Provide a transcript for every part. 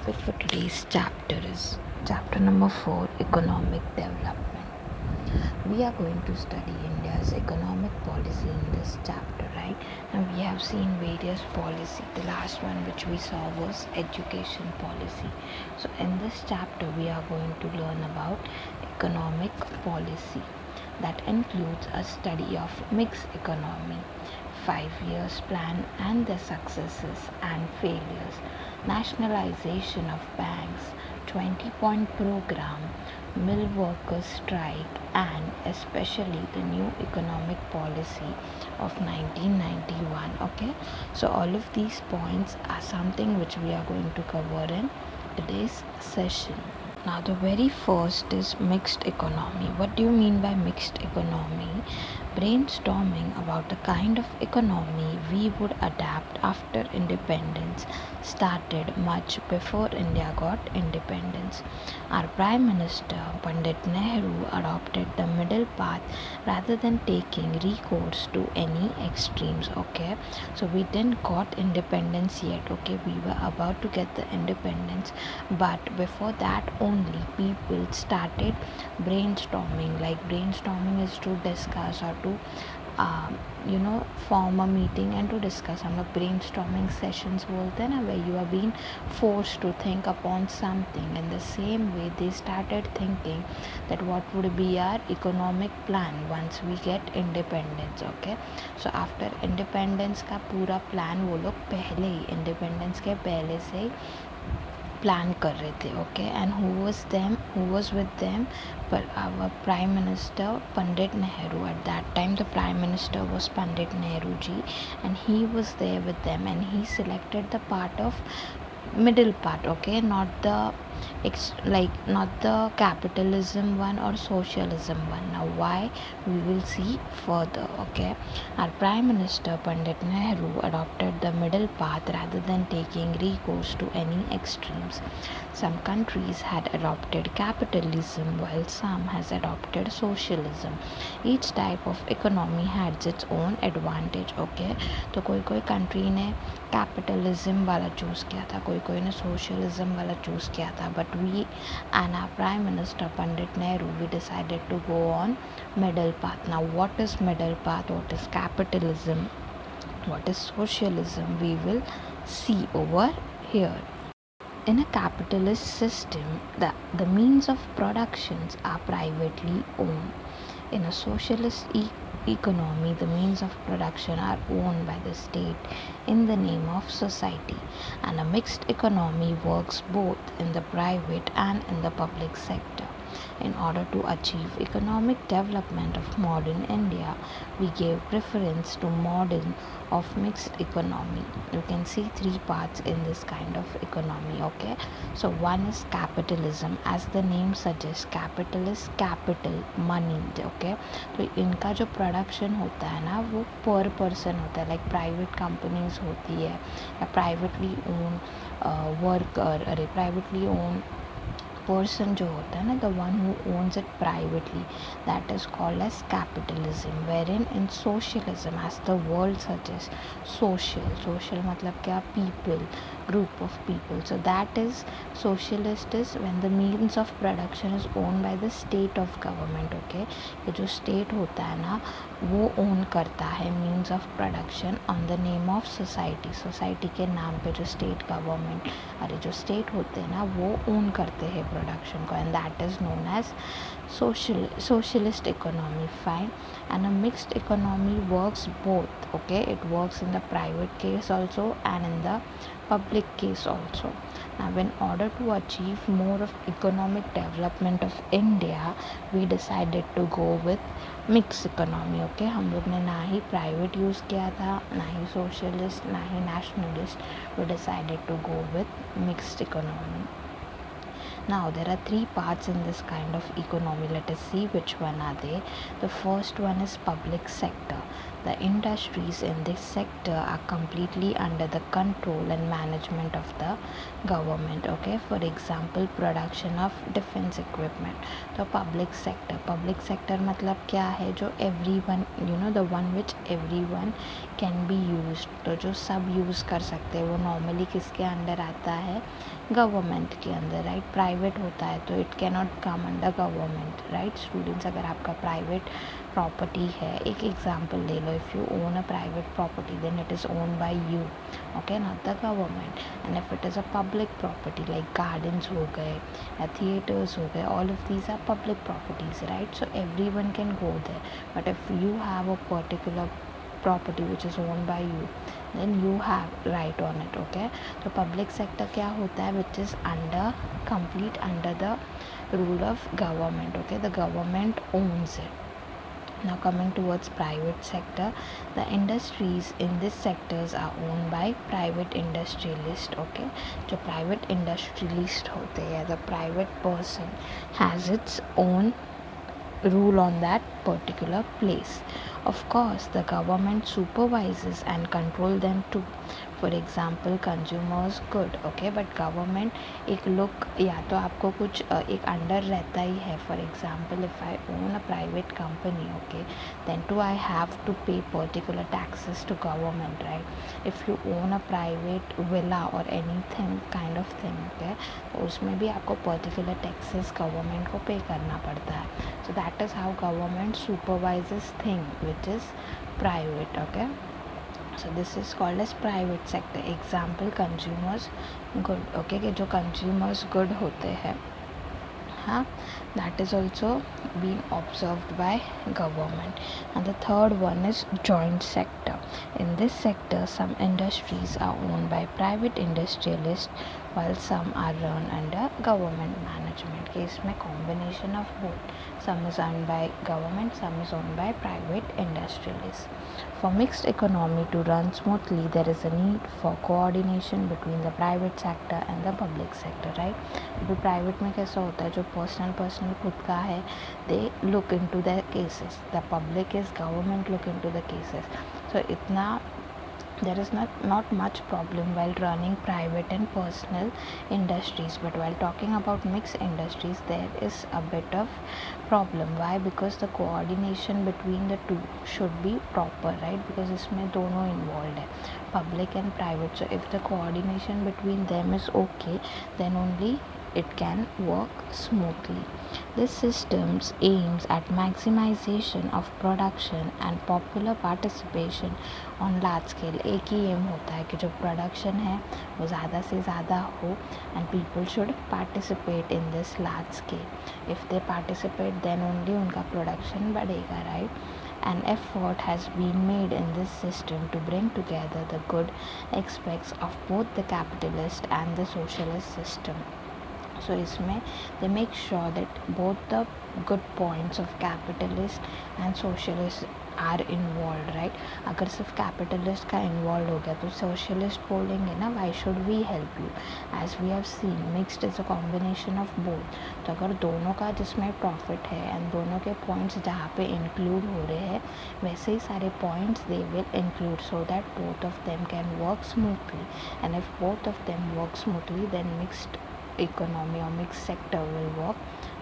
topic for today's chapter is chapter number 4, Economic Development. We are going to study India's economic policy in this chapter, right? And we have seen various policy. The last one which we saw was education policy. So in this chapter we are going to learn about economic policy. That includes a study of mixed economy, 5 years plan and their successes and failures, nationalization of banks, 20-point program, mill workers strike, and especially the new economic policy of 1991. Okay, so all of these points are something which we are going to cover in today's session. Now, the very first is mixed economy. What do you mean by mixed economy? Brainstorming about the kind of economy we would adapt after independence started much before India got independence. Our Prime Minister Pandit Nehru adopted the middle path rather than taking recourse to any extremes. Okay, so we didn't got independence yet. Okay, we were about to get the independence, but before that only people started brainstorming. Like brainstorming is to discuss or to form a meeting and to discuss. हम लोग brainstorming sessions बोलते हैं ना, where you are being forced to think upon something. In the same way they started thinking that what would be our economic plan once we get independence. Okay, so after independence का पूरा plan वो लोग पहले ही independence के पहले से ही plan कर रहे थे. Okay, and who was with them? But our Prime Minister Pandit Nehru. At that time the Prime Minister was Pandit Nehru ji, and he was there with them, and he selected the part of middle part. Okay, not the not the capitalism one or socialism one. Now why, we will see further. Okay, our Prime Minister Pandit Nehru adopted the middle path rather than taking recourse to any extremes. Some countries had adopted capitalism while some has adopted socialism. Each type of economy had its own advantage. Okay, तो कोई country ने capitalism वाला choose किया था, कोई ने socialism वाला choose किया था, but we and our prime minister Pandit Nehru we decided to go on middle path. Now what is middle path, what is capitalism, what is socialism, we will see over here. In a capitalist system, the means of productions are privately owned. In a socialist economy, the means of production are owned by the state in the name of society. And a mixed economy works both in the private and in the public sector. In order to achieve economic development of modern India, we gave preference to model of mixed economy. You can see three parts in this kind of economy. Okay, so one is capitalism. As the name suggests, capital is capital, money. Okay, तो इनका जो production होता है ना, वो पर person होता है. लाइक प्राइवेट कंपनीज होती है या privately own worker, privately own person जो होता है ना, the one who owns it privately, that is called as capitalism. Wherein in socialism, as the word suggests, social मतलब क्या, people, group of people. So that is socialist is when the means of production is owned by the state of government. Okay, ये जो state होता है ना, वो own करता है means of production on the name of society के नाम पे जो state government, अरे जो state होते हैं ना, वो own करते हैं प्रोडक्शन को, and that is known as socialist economy. Fine. And a mixed economy works both. Okay, it works in the private case also and in the public case also. Now, in order to achieve more of economic development of India, we decided to go with mixed economy. Okay, हम लोग ने ना ही private use किया था, ना ही socialist, ना ही nationalist. We decided to go with mixed economy. Now there are three parts in this kind of economy. Let us see which one are they. The first one is public sector. The industries in this sector are completely under the control and management of the government. Okay, for example, production of defense equipment. तो public sector मतलब क्या है, जो everyone, the one which everyone can be used, तो जो सब use कर सकते हैं, वो नॉर्मली किसके अंडर आता है, गवर्नमेंट के अंदर, राइट. प्राइवेट होता है तो it cannot come under government, right. Students, अगर आपका प्राइवेट प्रॉपर्टी है, एक एग्जांपल ले लो, if you own a private property then it is own by you, okay, not the government. And if it is a public property like gardens हो गए या theatres हो गए, all of these are public properties, right. So everyone can go there. But if you have a particular property which is owned by you, then you have right on it. Okay, so public sector क्या होता है, which is complete under the rule of government. Okay, the government owns it. Now coming towards private sector, the industries in these sectors are owned by private industrialist. Okay, जो private industrialist होते हैं, the private person has its own rule on that particular place. Of course, the government supervises and control them too. For example, consumers good, okay, but government एक look, या तो आपको कुछ एक under रहता ही है. For example, if I own a private company, okay, then too I have to pay particular taxes to government, right. If you own a private villa or anything kind of thing, okay, तो उसमें भी आपको particular taxes government को pay करना पड़ता है. So that is how government supervises thing which is private. Okay, so this is called as private sector. Example, consumers good. Okay, कि जो consumers good होते हैं, हाँ, that is also being observed by government. And the third one is joint sector. In this sector, some industries are owned by private industrialists while some are run under government management. के इसमें combination of both. Some is owned by government, some is owned by private industrialists. For mixed economy to run smoothly, there is a need for coordination between the private sector and the public sector, right. अभी private में कैसा होता है, जो personal खुद का है, they look into the cases. The public is government look into the cases. So इतना there is not much problem while running private and personal industries, but while talking about mixed industries there is a bit of problem. Why? Because the coordination between the two should be proper, right, because इसमें दोनों involved है, public and private. So if the coordination between them is okay, then only it can work smoothly. This system aims at maximization of production and popular participation on large scale. एक ही M होता है कि जो production है वो ज़्यादा से ज़्यादा हो and people should participate in this large scale. If they participate then only उनका production बढ़ेगा, right. An effort has been made in this system to bring together the good aspects of both the capitalist and the socialist system. So इसमें they make sure that both the good points of capitalist and socialist are involved, right. अगर सिर्फ capitalist का involved हो गया तो socialist बोलेंगे ना, why should we help you. As we have seen, mixed is a combination of both. तो अगर दोनों का जिसमें profit है and दोनों के points जहाँ पे include हो रहे हैं, वैसे ही सारे points they will include so that both of them can work smoothly. And if both of them work smoothly, then mixed economy or mixed sector will work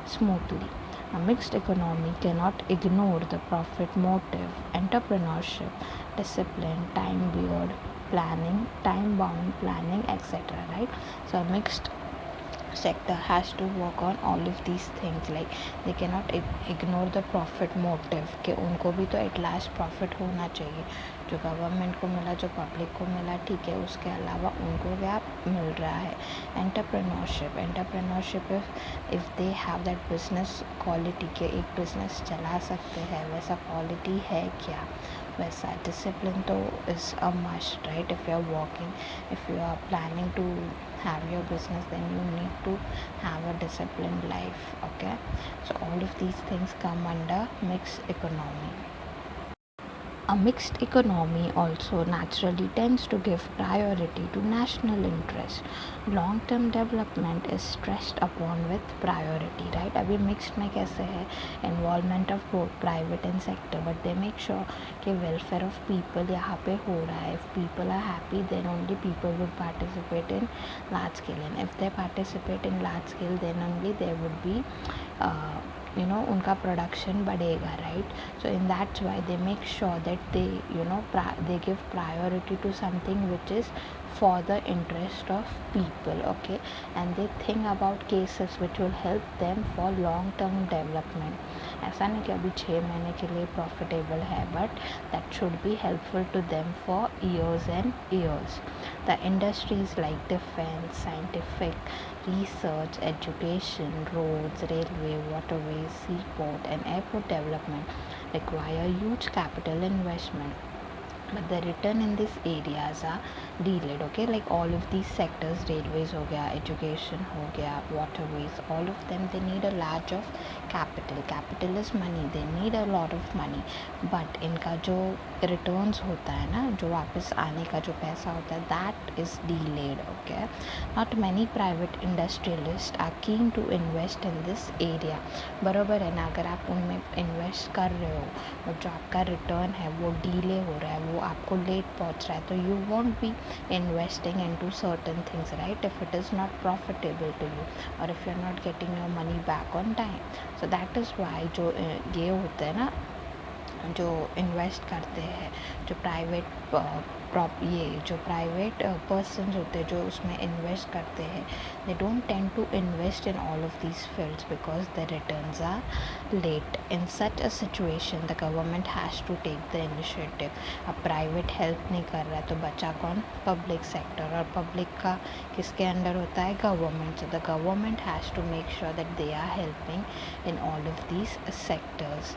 smoothly. A mixed economy cannot ignore the profit motive, entrepreneurship, discipline, time-bound planning, etc. Right? So a mixed sector has to work on all of these things. Like they cannot ignore the profit motive कि उनको भी तो at last profit होना चाहिए. जो government को मिला, जो पब्लिक को मिला, ठीक है, उसके अलावा उनको क्या मिल रहा है. Entrepreneurship if they have that business quality के एक बिजनेस चला सकते हैं, वैसा क्वालिटी है क्या, वैसा डिसिप्लिन तो is a must, right. If you are working, if you are planning to have your business, then you need to have a disciplined life. Okay, so all of these things come under mixed economy. A mixed economy also naturally tends to give priority to national interest. Long-term development is stressed upon with priority, right? अभी mixed में कैसे है involvement of both private and sector, but they make sure कि welfare of people यहाँ पे हो रहा है. If people are happy, then only people would participate in large scale, and if they participate in large scale, then only there would be उनका production बढ़ेगा, right? So in that's why they make sure that they they give priority to something which is for the interest of people, okay? And they think about cases which will help them for long term development. ऐसा नहीं कि अभी 6 महीने के लिए profitable है, but that should be helpful to them for years and years. The industries like defense, scientific research, education, roads, railway, waterways, seaport and airport development require huge capital investment, but the return in these areas are delayed, okay? Like all of these sectors, railways हो गया, education हो गया, waterways, all of them, they need a large of capital is money, they need a lot of money, but इनका जो returns होता है ना, जो वापस आने का जो पैसा होता है, that is delayed, okay? Not many private industrialists are keen to invest in this area. बराबर है ना, अगर आप उनमें इन्वेस्ट कर रहे हो और जो आपका रिटर्न है वो डीले हो रहा है, वो आपको लेट पहुंच रहा है, तो you won't be investing in to certain things, right? If it is not profitable to you और if you are not getting your money back on time. So that is why जो ये होता है ना, जो इन्वेस्ट करते हैं, जो जो प्राइवेट पर्सन्स होते हैं जो उसमें इन्वेस्ट करते हैं, they don't tend to invest in all of these fields because the returns are late. In such a situation the government has to take the initiative. अब प्राइवेट हेल्प नहीं कर रहा है तो बचा कौन? Public sector. और पब्लिक का किसके अंडर होता है? Government. So the government has to make sure that they are helping in all of these sectors.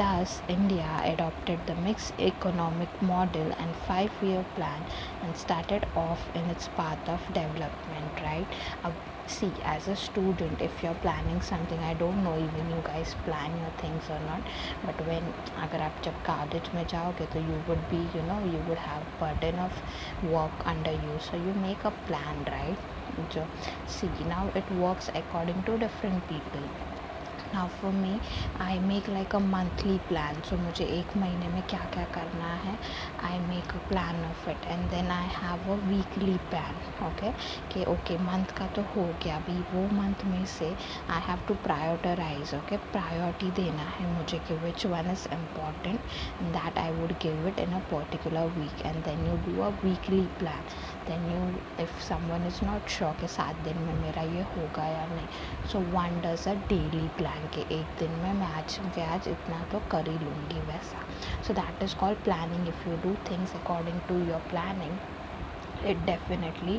Thus, India adopted the mixed economic model and 5-year plan and started off in its path of development, right? See, as a student, if you're planning something, I don't know even you guys plan your things or not, but when अगर आप जब college में जाओगे तो you would be, you would have burden of work under you, so you make a plan, right? So, see, now it works according to different people. Now for me, I make like a monthly plan. So मुझे एक महीने में क्या क्या करना है, I make a plan of it, and then I have a weekly plan, okay? कि okay, month का तो हो गया, अभी वो month में से I have to prioritize, okay? Priority देना है मुझे कि which one is important, and that I would give it in a particular week, and then you do a weekly plan. Then you, if someone is not sure कि 7 दिन में मेरा ये होगा या नहीं, so one does a daily plan कि एक दिन में मैं आज इतना तो कर ही लूँगी वैसा. So that is called planning. If you do things according to your planning, it definitely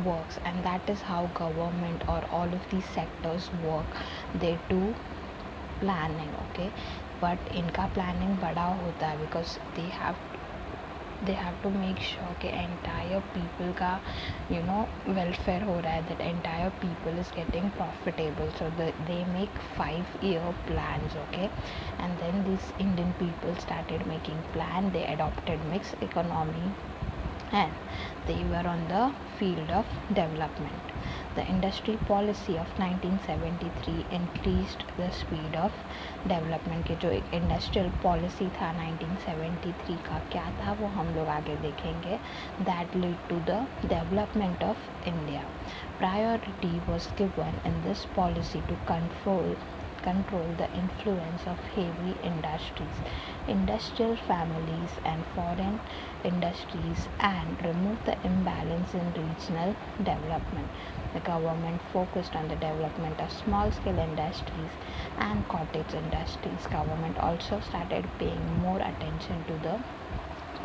works, and that is how government or all of these sectors work. They do planning, okay? But इनका planning बड़ा होता है because they have to make sure कि entire people का welfare हो रहा है, that entire people is getting profitable, so they make 5-year plans, okay? And then these Indian people started making plan, they adopted mixed economy, and they were on the field of development. The industry policy of 1973 increased the speed of development. के जो एक industrial policy था 1973 का, क्या था वो हम लोग आगे देखेंगे. That led to the development of India. Priority was given in this policy to control the influence of heavy industries, industrial families and foreign industries, and remove the imbalance in regional development. The government focused on the development of small-scale industries and cottage industries. Government also started paying more attention to the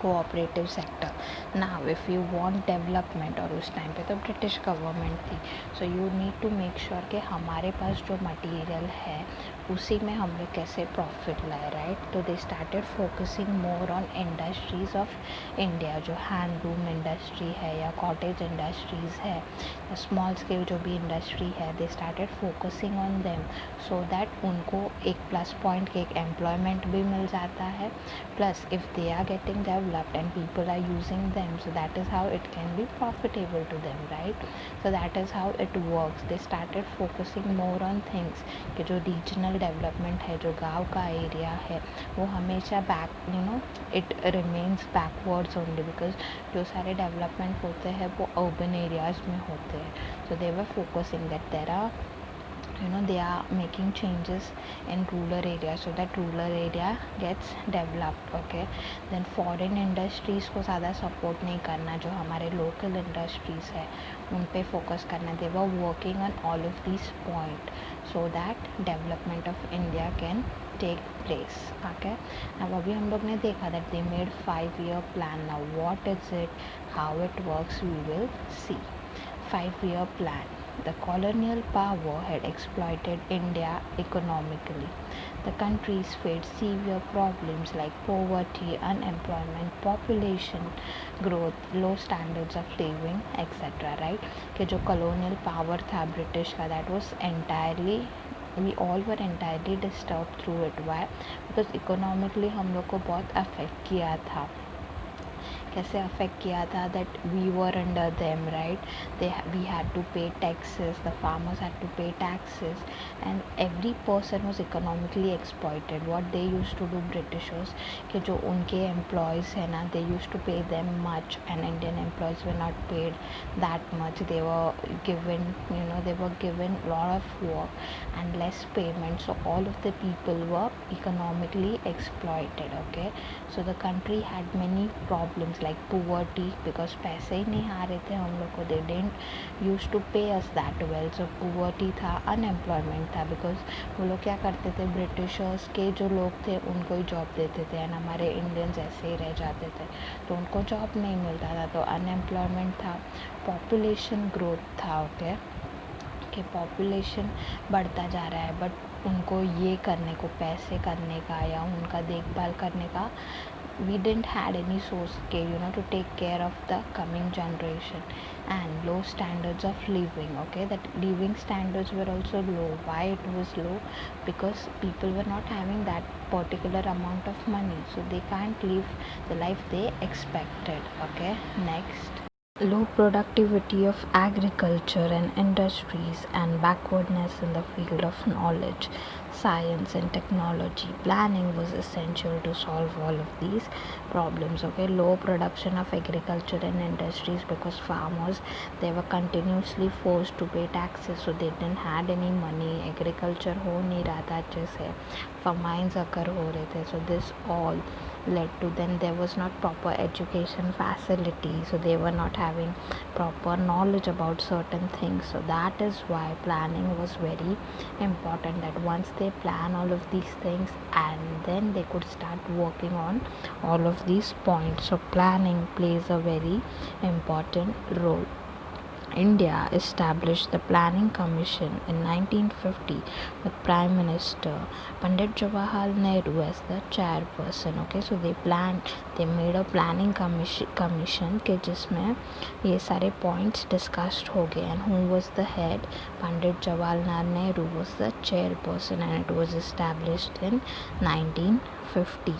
cooperative sector. Now if you want development, और उस time पे तो British government थी, so you need to make sure कि हमारे पास जो material है उसी में हम लोग कैसे प्रॉफिट लाए, राइट. तो they started focusing more on industries of India, जो हैंडलूम इंडस्ट्री है या कॉटेज इंडस्ट्रीज़ है या स्मॉल स्केल जो भी इंडस्ट्री है, they started focusing on them, so that उनको एक प्लस पॉइंट के एक एम्प्लॉयमेंट भी मिल जाता है, plus if they are getting developed and people are using them, so that is how it can be profitable to them, right. So that is how it works. They started focusing more on things कि जो regional development है, जो गाँव का area है, वो हमेशा it remains backwards only, because जो सारे development होते हैं वो urban areas में होते हैं. So they were focusing that there are they are making changes in rural area, so that rural area gets developed. Okay, then foreign industries को ज़्यादा support नहीं करना, जो हमारे local industries है उन पे focus करना. They were working on all of these point so that development of India can take place. Okay, अब अभी हम लोग ने देखा that they made 5-year plan. Now what is it, how it works, we will see. 5-year plan. The colonial power had exploited India economically. The countries faced severe problems like poverty, unemployment, population growth, low standards of living, etc. Right? कि जो colonial power था British का, that was entirely, we all were entirely disturbed through it. Why? Because economically हम लोग को बहुत affect किया था. कैसे अफेक्ट किया था, that we were under them, right. We had to pay taxes, the farmers had to pay taxes, and every person was economically exploited. What they used to do Britishers, कि जो उनके employees है ना, they used to pay them much, and Indian employees were not paid that much. They were given lot of work and less payment, so all of the people were economically exploited. Okay, so the country had many problems like poverty, because पैसे ही नहीं आ रहे थे हम लोग को, they didn't used to pay us that well. So poverty था, unemployment था, because वो लोग क्या करते थे, ब्रिटिशर्स के जो लोग थे उनको ही जॉब देते थे, एंड हमारे इंडियंस ऐसे ही रह जाते थे, तो उनको जॉब नहीं मिलता था, तो अनएम्प्लॉयमेंट था. पॉपुलेशन ग्रोथ था. ओके, कि पॉपुलेशन बढ़ता जा रहा है, बट उनको ये करने को, पैसे करने का या उनका देखभाल करने का, we didn't had any source के to take care of the coming generation. And low standards of living. Okay, that living standards were also low. Why it was low? Because people were not having that particular amount of money, so they can't live the life they expected. Okay, next. Low productivity of agriculture and industries, and backwardness in the field of knowledge, science and technology. Planning was essential to solve all of these problems. Okay, low production of agriculture and industries, because farmers, they were continuously forced to pay taxes, so they didn't had any money. Agriculture हो नहीं रहा था अच्छे से, famines occur हो रहे थे, so this all led to, then there was not proper education facility, so they were not having proper knowledge about certain things. So that is why planning was very important, that once they plan all of these things, and then they could start working on all of these points. So planning plays a very important role. India established the Planning Commission in 1950 with Prime Minister Pandit Jawaharlal Nehru as the chairperson. Okay, so they made a planning commission के जिसमें ये सारे points discussed हो गए. And who was the head? Pandit Jawaharlal Nehru was the chairperson, and it was established in 1950.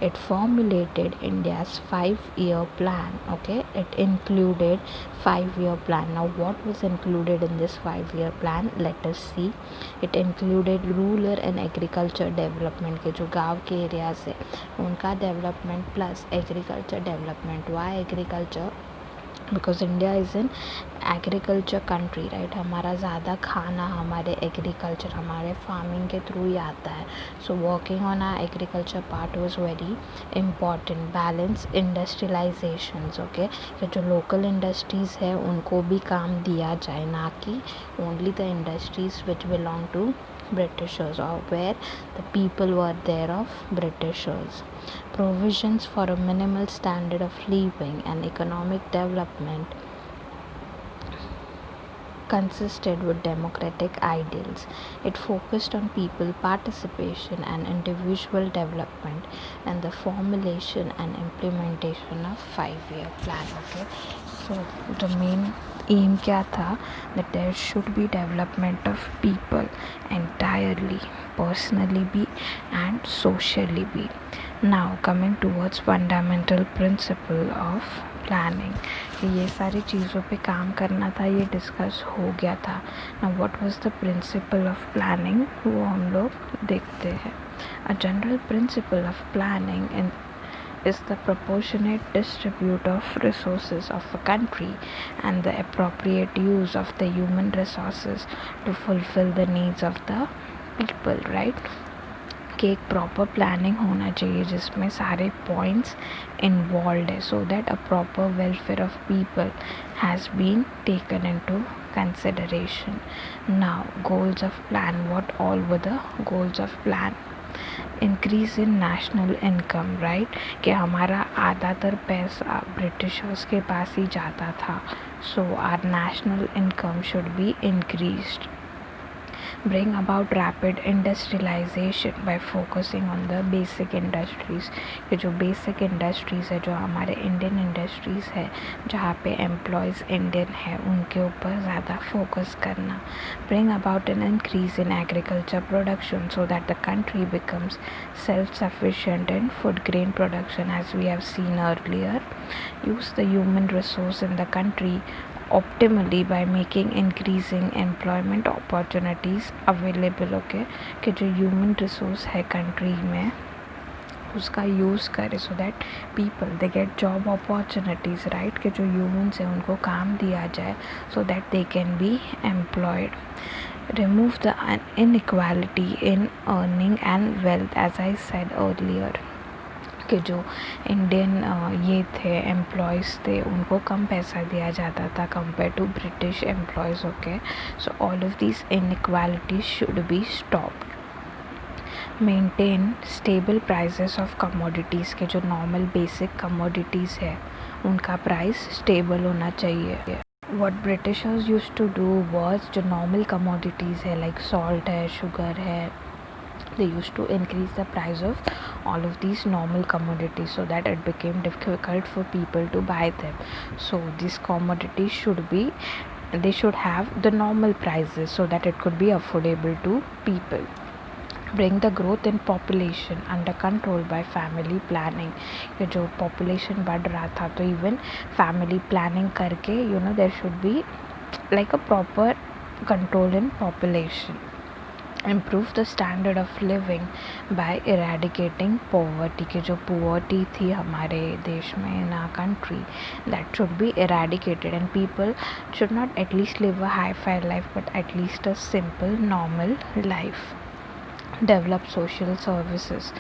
It formulated India's 5-year plan. Okay, it included 5-year plan. Now what was included in this 5-year plan? Let us see. It included rural and agriculture development, के जो गाँव के areas है उनका development plus agriculture development. Why agriculture? Because India is an agriculture country, right. हमारा ज़्यादा खाना हमारे agriculture, हमारे farming के थ्रू ही आता है. So working on our agriculture part was very important. Balance industrializations. Okay, कि जो local industries है उनको भी काम दिया जाए, ना कि only the industries which belong to Britishers, or where the people were there of Britishers. Provisions for a minimal standard of living and economic development consisted with democratic ideals. It focused on people participation and individual development and the formulation and implementation of 5-year plan. Okay, so the main aim क्या था, that there should be development of people entirely, personally be and socially be. Now coming towards fundamental principle of planning, ये सारी चीज़ों पे काम करना था, ये डिस्कस हो गया था ना. What was the principle of planning, वो हम लोग देखते हैं. A general principle of planning is the proportionate distribute of resources of a country and the appropriate use of the human resources to fulfill the needs of the people, right? कि एक proper planning होना चाहिए जिसमें सारे points involve है, so that a proper welfare of people has been taken into consideration. Now goals of plan, what all were the goals of plan? Increase in national income, right, कि हमारा आधातर पैसा Britishers के पास ही जाता था, so our national income should be increased. Bring about rapid industrialization by focusing on the basic industries. ये जो basic industries है, जो हमारे इंडियन इंडस्ट्रीज़ है, जहाँ पे एम्प्लॉयज़ इंडियन है, उनके ऊपर ज़्यादा फोकस करना. Bring about an increase in agriculture production so that the country becomes self-sufficient in food grain production, as we have seen earlier. Use the human resource in the country optimally by making increasing employment opportunities available. Okay, कि जो human resource है country में उसका use करे so that people they get job opportunities, right, कि जो humans है उनको काम दिया जाए so that they can be employed. Remove the inequality in earning and wealth, as I said earlier, कि जो इंडियन ये थे एम्प्लॉयज़ थे उनको कम पैसा दिया जाता था compare to British employees. Okay, so all of these inequalities should be stopped. Maintain stable prices of commodities, के जो नॉर्मल बेसिक कमोडिटीज़ है उनका प्राइस स्टेबल होना चाहिए. What Britishers used to do was, जो नॉर्मल कमोडिटीज़ है like salt है, sugar है, they used to increase the price of all of these normal commodities so that it became difficult for people to buy them. So these commodities they should have the normal prices so that it could be affordable to people. Bring the growth in population under control by family planning. कि जो population बढ़ रहा था तो even family planning करके there should be like a proper control in population. Improve the standard of living by eradicating poverty, कि जो poverty थी हमारे देश में in our country, that should be eradicated and people should not at least live a high-fi life but at least a simple normal life. Develop social services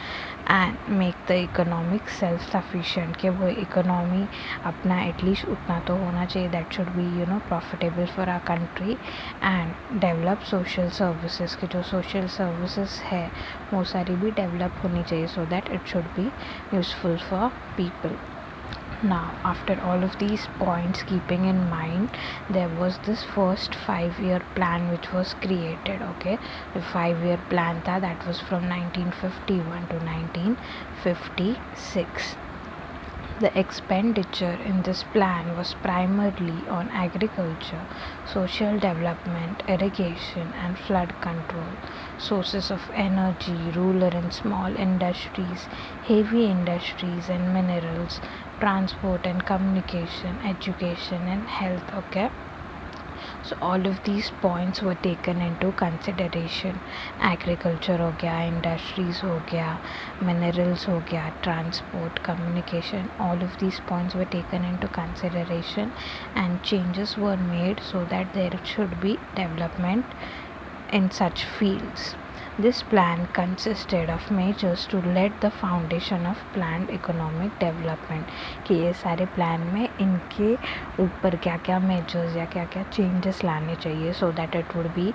and make the economic self-sufficient, कि वो economy अपना at least उतना तो होना चाहिए, that should be profitable for our country. and develop social services, कि जो social services है वो सारी भी develop होनी चाहिए so that it should be useful for people. Now after all of these points, keeping in mind, there was this first 5-year plan which was created. Okay, the 5-year plan that was from 1951 to 1956. The expenditure in this plan was primarily on agriculture, social development, irrigation and flood control, sources of energy, rural and small industries, heavy industries and minerals, transport and communication, education and health. Okay, so all of these points were taken into consideration. Agriculture हो गया, industries हो गया, minerals हो गया, transport, communication, all of these points were taken into consideration and changes were made so that there should be development in such fields. This plan consisted of measures to lay the foundation of planned economic development, कि ये सारे plan में इनके ऊपर क्या क्या measures या क्या क्या चेंजेस लाने चाहिए so that it would be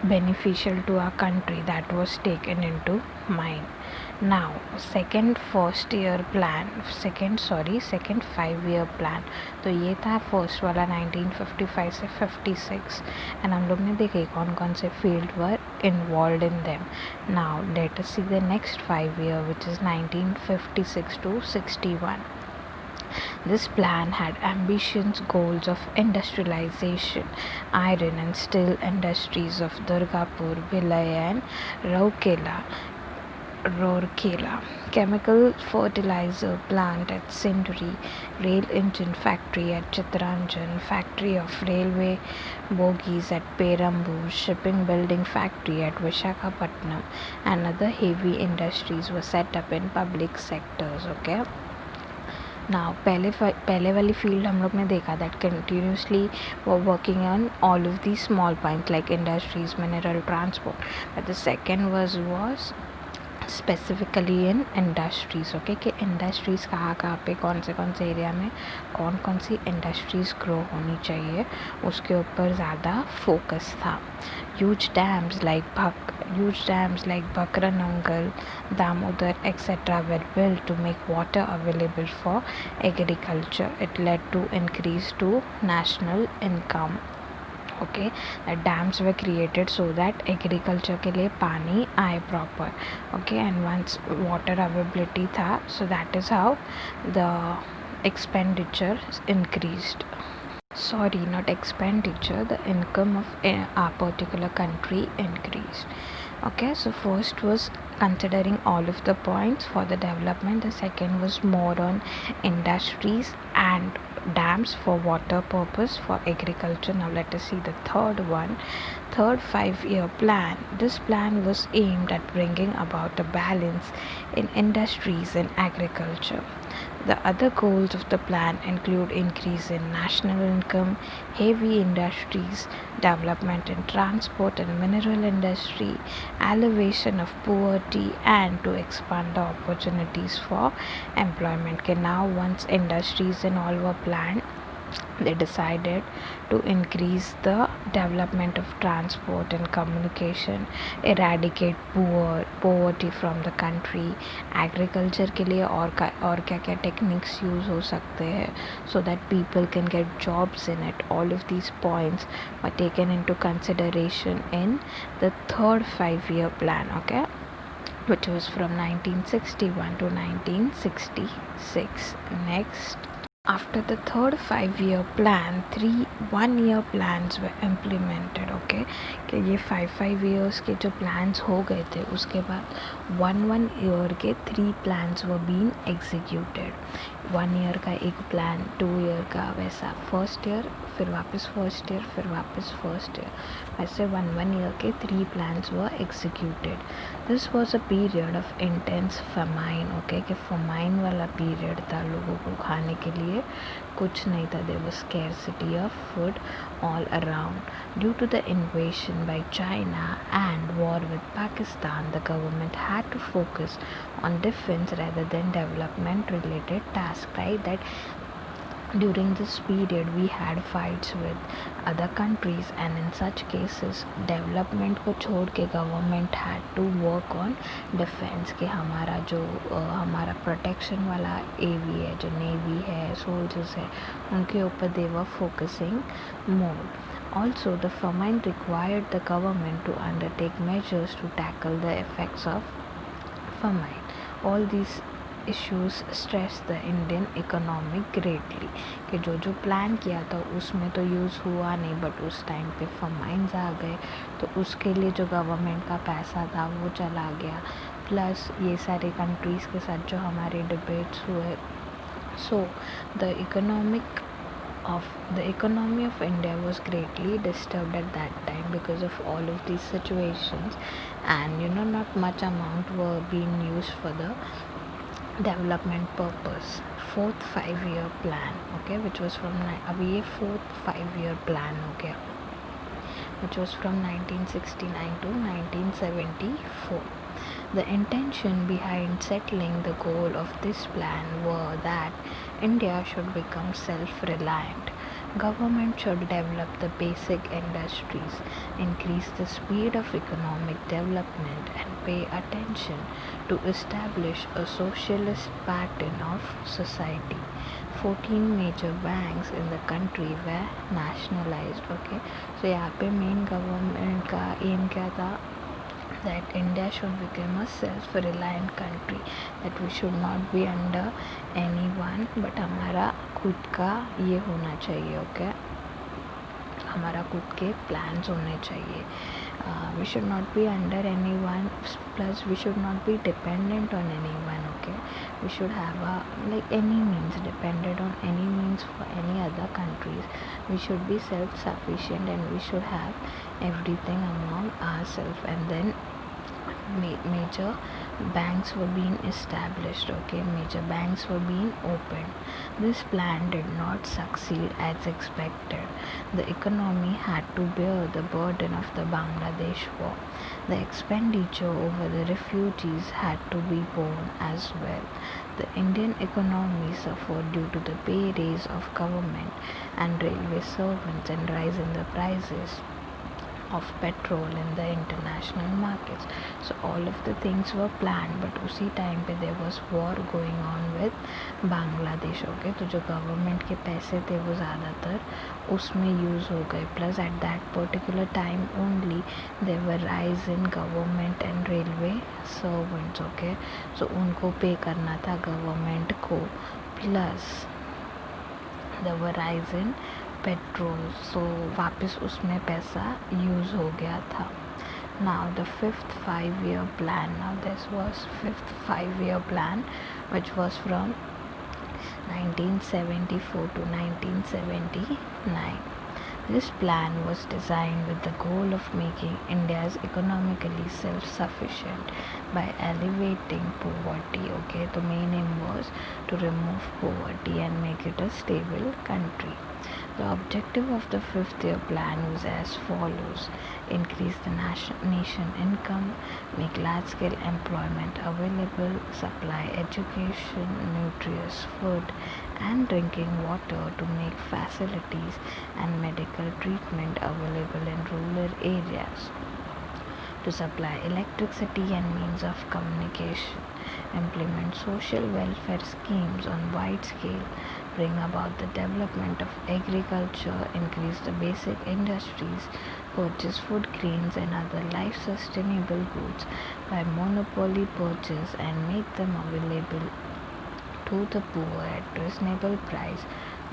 beneficial to our country, that was taken into mind. Now second 5 year plan, तो ये था फर्स्ट वाला 1955 से 56, एंड हम लोग ने देखे कौन कौन से field were involve in them. Now let us see the next 5 year, which is 1956 to 61. This plan had ambitious goals of industrialization, iron and steel industries of Durgapur, Bhilai and Rourkela, chemical fertilizer plant at Sindri, rail engine factory at Chittaranjan, factory of railway bogies at Perambur, shipping building factory at Vishakhapatnam, and other heavy industries were set up in public sectors. Okay. Now पहले वाली field हम लोग ने देखा that continuously were working on all of these small points like industries, mineral, transport, but the second was specifically in industries. Okay, कि industries कहाँ पे कौन से एरिया में कौन सी इंडस्ट्रीज़ ग्रो होनी चाहिए, उसके ऊपर ज़्यादा फोकस था. Huge dams like Bhakra Nangal, Damodar etcetera were built to make water available for agriculture. It led to increase to national income. Okay, the dams were created so that agriculture के लिए पानी आए proper. Okay, and once water availability था, so that is how the expenditure increased. Sorry, not expenditure, the income of a particular country increased. Okay, so first was considering all of the points for the development. The second was more on industries and dams for water purpose for agriculture. Now let us see the third 5-year plan. This plan was aimed at bringing about a balance in industries and agriculture. The other goals of the plan include increase in national income, heavy industries, development in transport and mineral industry, alleviation of poverty, and to expand the opportunities for employment. Okay, now once industries and all were planned, they decided to increase the development of transport and communication, eradicate poverty from the country, agriculture के लिए और क्या techniques use हो सकते हैं so that people can get jobs in it. All of these points were taken into consideration in the third 5-year plan, okay, which was from 1961 to 1966. Next. After the third 5-year plan, 3 1-year plans were implemented. Okay, कि ये 5 years के जो plans हो गए थे, उसके बाद 1 year के 3 plans were being executed. 1 year का एक plan, 2 year का वैसा, first year फिर वापस first year फिर वापस first year, वैसे 1 year के 3 plans were executed. This was a period of intense famine. Okay, कि famine वाला period था, लोगों को खाने के लिए कुछ नहीं था. There was scarcity of food all around. Due to the invasion by China and war with Pakistan, the government had to focus on defense rather than development related tasks, right? That during this period we had fights with other countries, and in such cases development को छोड़ के government had to work on defense. कि हमारा जो हमारा protection वाला AV है, जो navy है, soldiers है, उनके ऊपर they were focusing more. Also, the famine required the government to undertake measures to tackle the effects of famine. All these issues stress the Indian economy greatly. कि जो plan किया था उसमें तो यूज़ हुआ नहीं, बट उस टाइम पे famines आ गए, तो उसके लिए जो गवर्नमेंट का पैसा था वो चला गया, प्लस ये सारे कंट्रीज़ के साथ जो हमारे डिबेट्स हुए. So the economy of India was greatly disturbed at that time because of all of these situations, and not much amount were being used for the development purpose. Fourth 5-year plan, okay, which was from अभी ये fourth 5-year plan हो गया, which was from 1969 to 1974. The intention behind settling the goal of this plan were that India should become self-reliant. Government should develop the basic industries, increase the speed of economic development, and pay attention to establish a socialist pattern of society. 14 major banks in the country were nationalized. Okay, so यहाँ पे main government का M क्या था, that India should become a self-reliant country, that we should not be under anyone, but हमारा खुद का ये होना चाहिए. ओके, हमारा खुद के प्लान्स होने चाहिए. We should not be under anyone, plus we should not be dependent on anyone. Okay, we should have a like any means dependent on any means for any other countries. We should be self-sufficient and we should have everything among ourselves. And then major banks were being established. Okay, major banks were being opened. This plan did not succeed as expected. The economy had to bear the burden of the Bangladesh war. The expenditure over the refugees had to be borne as well. The Indian economy suffered due to the pay raise of government and railway servants and rise in the prices of petrol in the international markets. So all of the things were planned, but उसी time पे there was war going on with Bangladesh. Okay, तो जो government के पैसे थे वो ज़्यादातर उसमें यूज़ हो गए. Plus at that particular time only there were rise in government and railway servants. Okay, so उनको पे करना था गवर्नमेंट को. Plus there were rise in petrol, so वापस उसमें पैसा यूज़ हो गया था. Now the fifth 5-year plan. Now this was fifth 5-year plan, which was from 1974 to 1979. This plan was designed with the goal of making India economically self-sufficient by alleviating poverty. Okay, the main aim was to remove poverty and make it a stable country. The objective of the fifth year plan was as follows: increase the nation income, make large-scale employment available, supply education, nutritious food and drinking water, to make facilities and medical treatment available in rural areas, to supply electricity and means of communication, implement social welfare schemes on wide scale, bring about the development of agriculture, increase the basic industries, purchase food grains and other life sustainable goods by monopoly purchase and make them available to the poor at reasonable price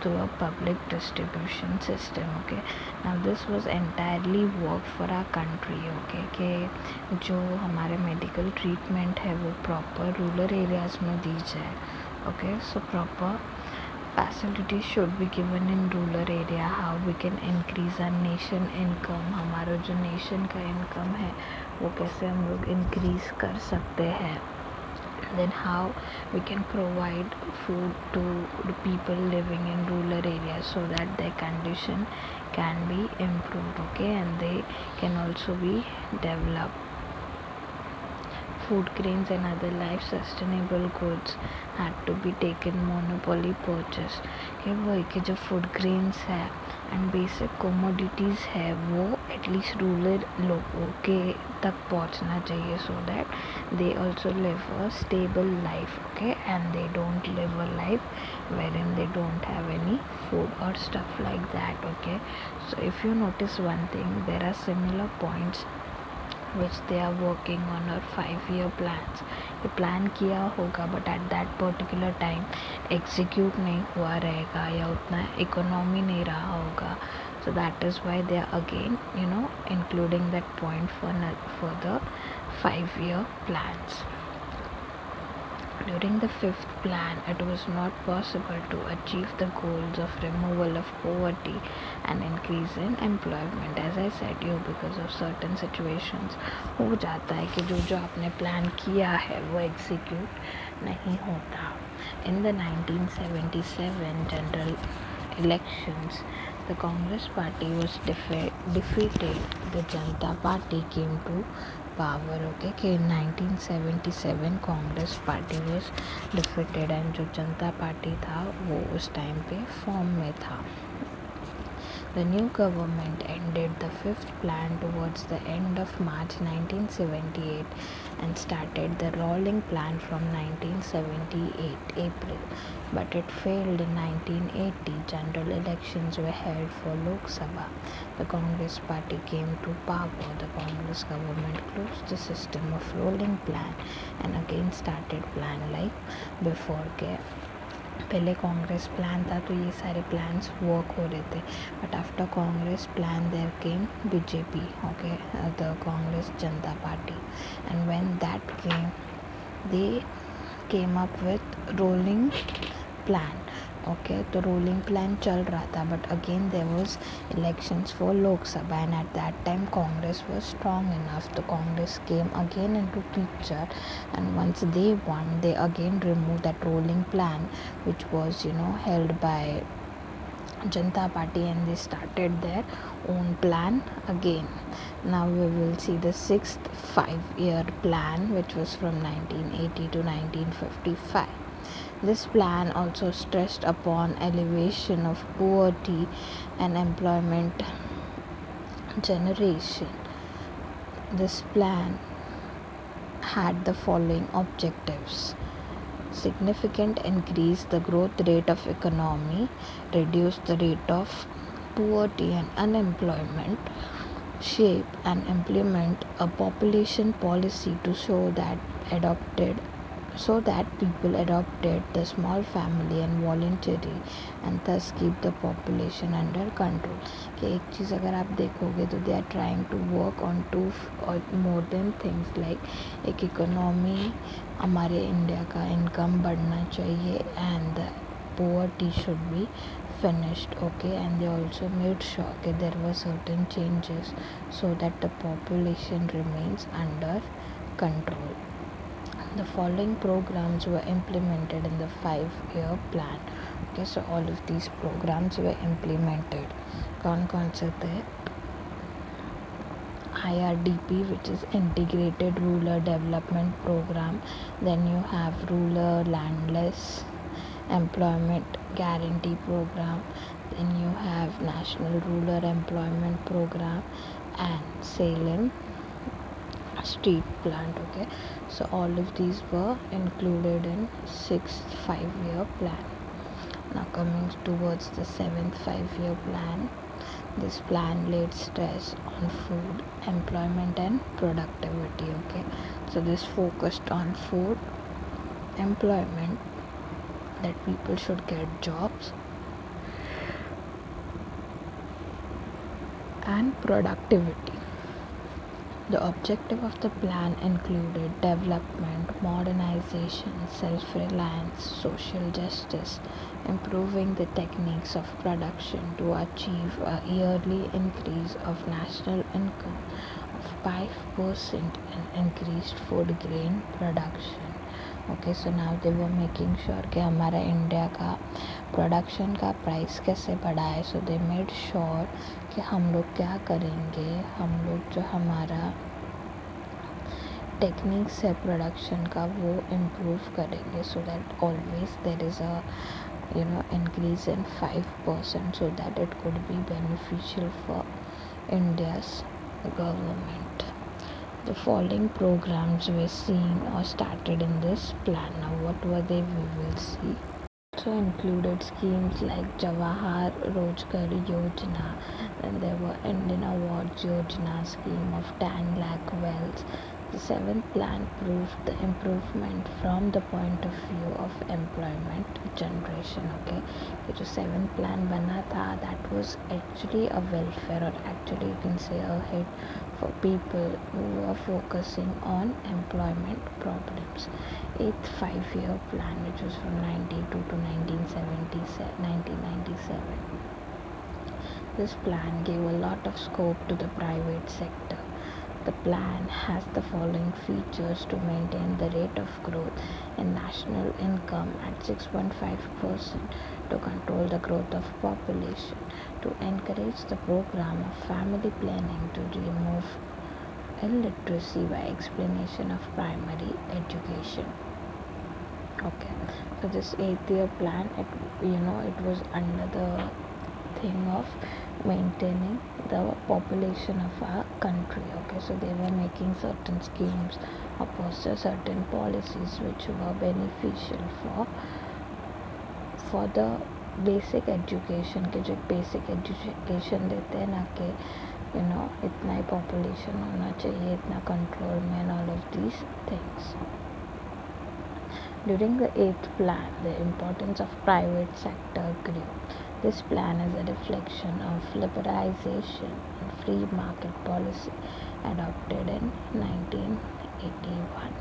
through a public distribution system. Okay, now this was entirely work for our country. Okay, कि जो हमारे medical treatment है वो proper rural areas में दी जाए. Okay, so proper facilities should be given in rural area. How we can increase our nation income, हमारा जो nation का इनकम है वो कैसे हम लोग इंक्रीज़ कर सकते हैं. Then how we can provide food to the people living in rural areas so that their condition can be improved. Okay, and they can also be developed. Food grains and other life sustainable goods had to be taken monopoly purchase. कि वही कि जो food grains है and basic कोमोडिटीज़ है वो at least rural लोगों के तक पहुंचना चाहिए, सो that they also live a stable life. Okay, and they don't live a life wherein they don't have any food or stuff like that. Okay, so if you notice one thing, there are similar points which they are working on or 5-year plans. ये plan किया होगा but at that particular time execute नहीं हुआ रहेगा या उतना economy नहीं रहा होगा. So that is why they are again including that point for the 5-year plans. During the fifth plan, it was not possible to achieve the goals of removal of poverty and increase in employment. As I said you, because of certain situations हो जाता है कि जो आपने plan किया है वो execute नहीं होता. In the 1977 general elections, the Congress party was defeated. The Janata Party came to power. Okay, कि in 1977 Congress party was defeated and जो जनता पार्टी था वो उस टाइम पे फॉर्म में था. The new government ended the fifth plan towards the end of March 1978 and started the rolling plan from 1978 April, but it failed in 1980. General elections were held for Lok Sabha. The Congress party came to power. The Congress government closed the system of rolling plan and again started plan like before. पहले Congress plan था तो ये सारे plans work हो रहे थे, but after Congress plan there came BJP, okay, the Congress Janata party, and when that came they came up with rolling plan. Okay, तो rolling plan चल रहा था, but again there was elections for Lok Sabha and at that time Congress was strong enough. तो Congress came again into picture and once they won they again removed that rolling plan which was held by Janata Party, and they started their own plan again. Now we will see the sixth 5-year plan, which was from 1980 to 1955. This plan also stressed upon elevation of poverty and employment generation. This plan had the following objectives: significant increase the growth rate of economy, reduce the rate of poverty and unemployment, shape and implement a population policy so that people adopted the small family and voluntary and thus keep the population under control. कि एक चीज़ अगर आप देखोगे तो they are trying to work on two or more than things, like एक economy, हमारे India का income बढ़ना चाहिए, and the poverty should be finished, okay, and they also made sure that there were certain changes so that the population remains under control. The following programs were implemented in the 5-year plan. Okay, so all of these programs were implemented. कौन से थे? IRDP, which is Integrated Rural Development Program. Then you have Rural Landless Employment Guarantee Program. Then you have National Rural Employment Program and Salem Street Plant. Okay, so all of these were included in 6th 5-year plan. Now coming towards the 7th 5-year plan, this plan laid stress on food, employment and productivity. Okay, so this focused on food, employment, that people should get jobs, and productivity. The objective of the plan included development, modernization, self-reliance, social justice, improving the techniques of production to achieve a yearly increase of national income of 5% and increased food grain production. Okay, so now they were making sure कि हमारा India का production का price कैसे बढ़ा है. सो they made sure कि हम लोग क्या करेंगे, हम लोग जो हमारा टेक्निक्स है प्रोडक्शन का वो इम्प्रूव करेंगे, so that always there is a increase in 5% so that it could be beneficial for India's government. The following programs were seen or started in this plan. Now what were they? We will see. Also included schemes like Jawahar Rozgar Yojana, then there were Indian Awards Yojana scheme of 10 lakh wells. The 7th plan proved the improvement from the point of view of employment generation. Okay, ये जो 7th plan बना था, that was actually a welfare, or actually you can say a hit for people who are focusing on employment problems. 8th 5-year plan, which was from 92 to 1997. This plan gave a lot of scope to the private sector. The plan has the following features: to maintain the rate of growth in national income at 6.5%, to control the growth of population, to encourage the program of family planning, to remove illiteracy by explanation of primary education. Okay, so this 8th year plan, it was under the thing of maintaining the population of our country. Okay, so they were making certain schemes or certain policies which were beneficial for the basic education के जो basic education देते हैं ना कि इतना ही population होना चाहिए, इतना कंट्रोल में, and all of these things. During the 8th plan, the importance of private sector grew. This plan is a reflection of liberalization and free market policy adopted in 1981.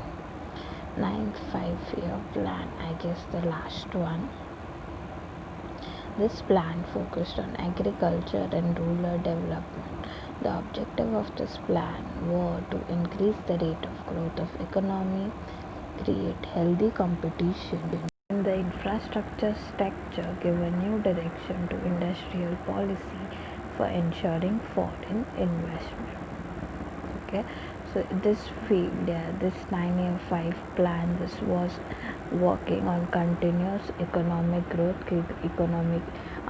9th 5-year plan, I guess the last one. This plan focused on agriculture and rural development. The objective of this plan were to increase the rate of growth of economy, create healthy competition in the infrastructure sector, give a new direction to industrial policy for ensuring foreign investment. Okay, so this field, this 9-year 5 plan, this was working on continuous economic growth कि economic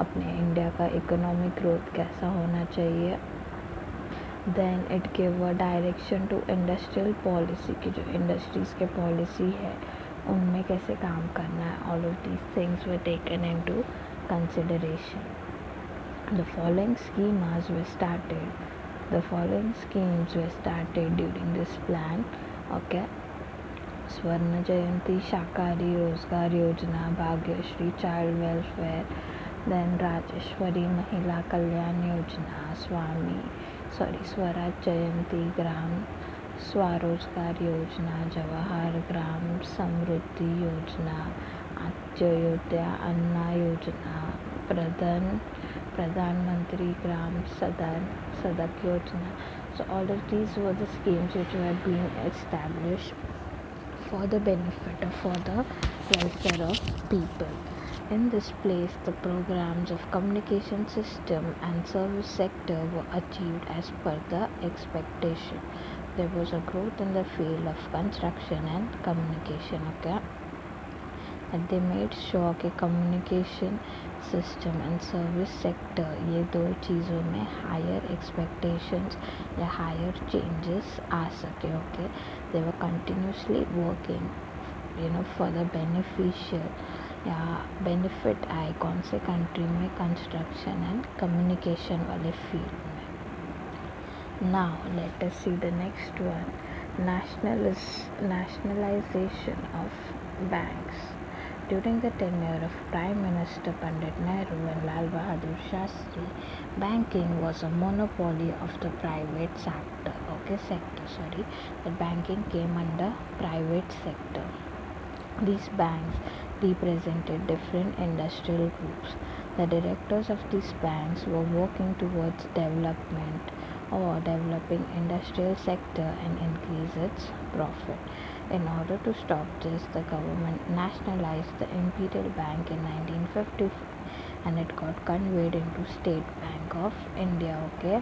अपने India का economic growth कैसा होना चाहिए. Then it give a direction to industrial policy की जो industries के policy है उनमें कैसे काम करना है. All of these things were taken into consideration. The following schemes were started during this plan. Okay, स्वर्ण जयंती, शाकाहारी रोजगार योजना, Bhagyashree child welfare, then Rajeshwari महिला कल्याण योजना, स्वराज जयंती ग्राम स्वरोजगार योजना, जवाहर ग्राम समृद्धि योजना, अंत्योदय अन्ना योजना, प्रधानमंत्री ग्राम सदक योजना. So all of these were the schemes which were being established for the benefit or for the welfare of people. In this place, the programs of communication system and service sector were achieved as per the expectation. There was a growth in the field of construction and communication. Okay, and they made sure कि communication system and service sector ये दो चीज़ों में higher expectations या higher changes आ सके. Okay, they were continuously working for the beneficial या benefit आए कौन से country में construction and communication वाले field में. Now let us see the next one, nationalization of banks. During the tenure of Prime Minister Pandit Nehru and Lal Bahadur Shastri, banking was a monopoly of the private sector. The banking came under private sector. These banks represented different industrial groups. The directors of these banks were working towards development or developing industrial sector and increase its profit. In order to stop this, the government nationalized the Imperial Bank in 1955 and it got conveyed into State Bank of India. Okay,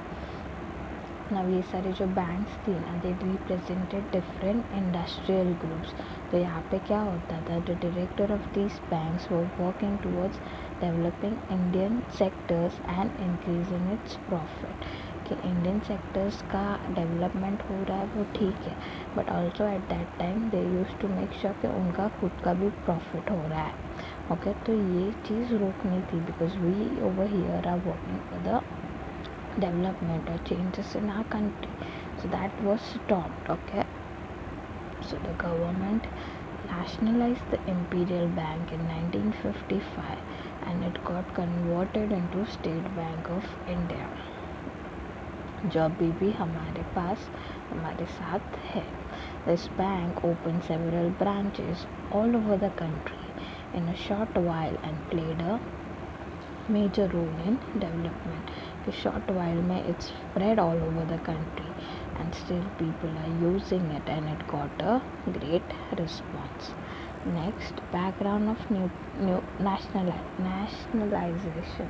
now ये सारे जो banks थी ना, they represented different industrial groups. तो यहाँ पे क्या होता था, the director of these banks were working towards developing Indian sectors and increasing its profit. कि इंडियन सेक्टर्स का डेवलपमेंट हो रहा है वो ठीक है, but also at that time they use to make sure कि उनका खुद का भी प्रॉफिट हो रहा है. ओके, तो ये चीज़ रोकनी थी because we over here are working for the development or changes in our country. So that was stopped. Okay, so the government nationalized the Imperial Bank in 1955 and it got converted into State Bank of India, जो अभी भी हमारे साथ है. This bank opened several branches all over the country in a short while and played a major role in development. A short while में it spread all over the country and still people are using it and it got a great response. Next, background of new nationalization.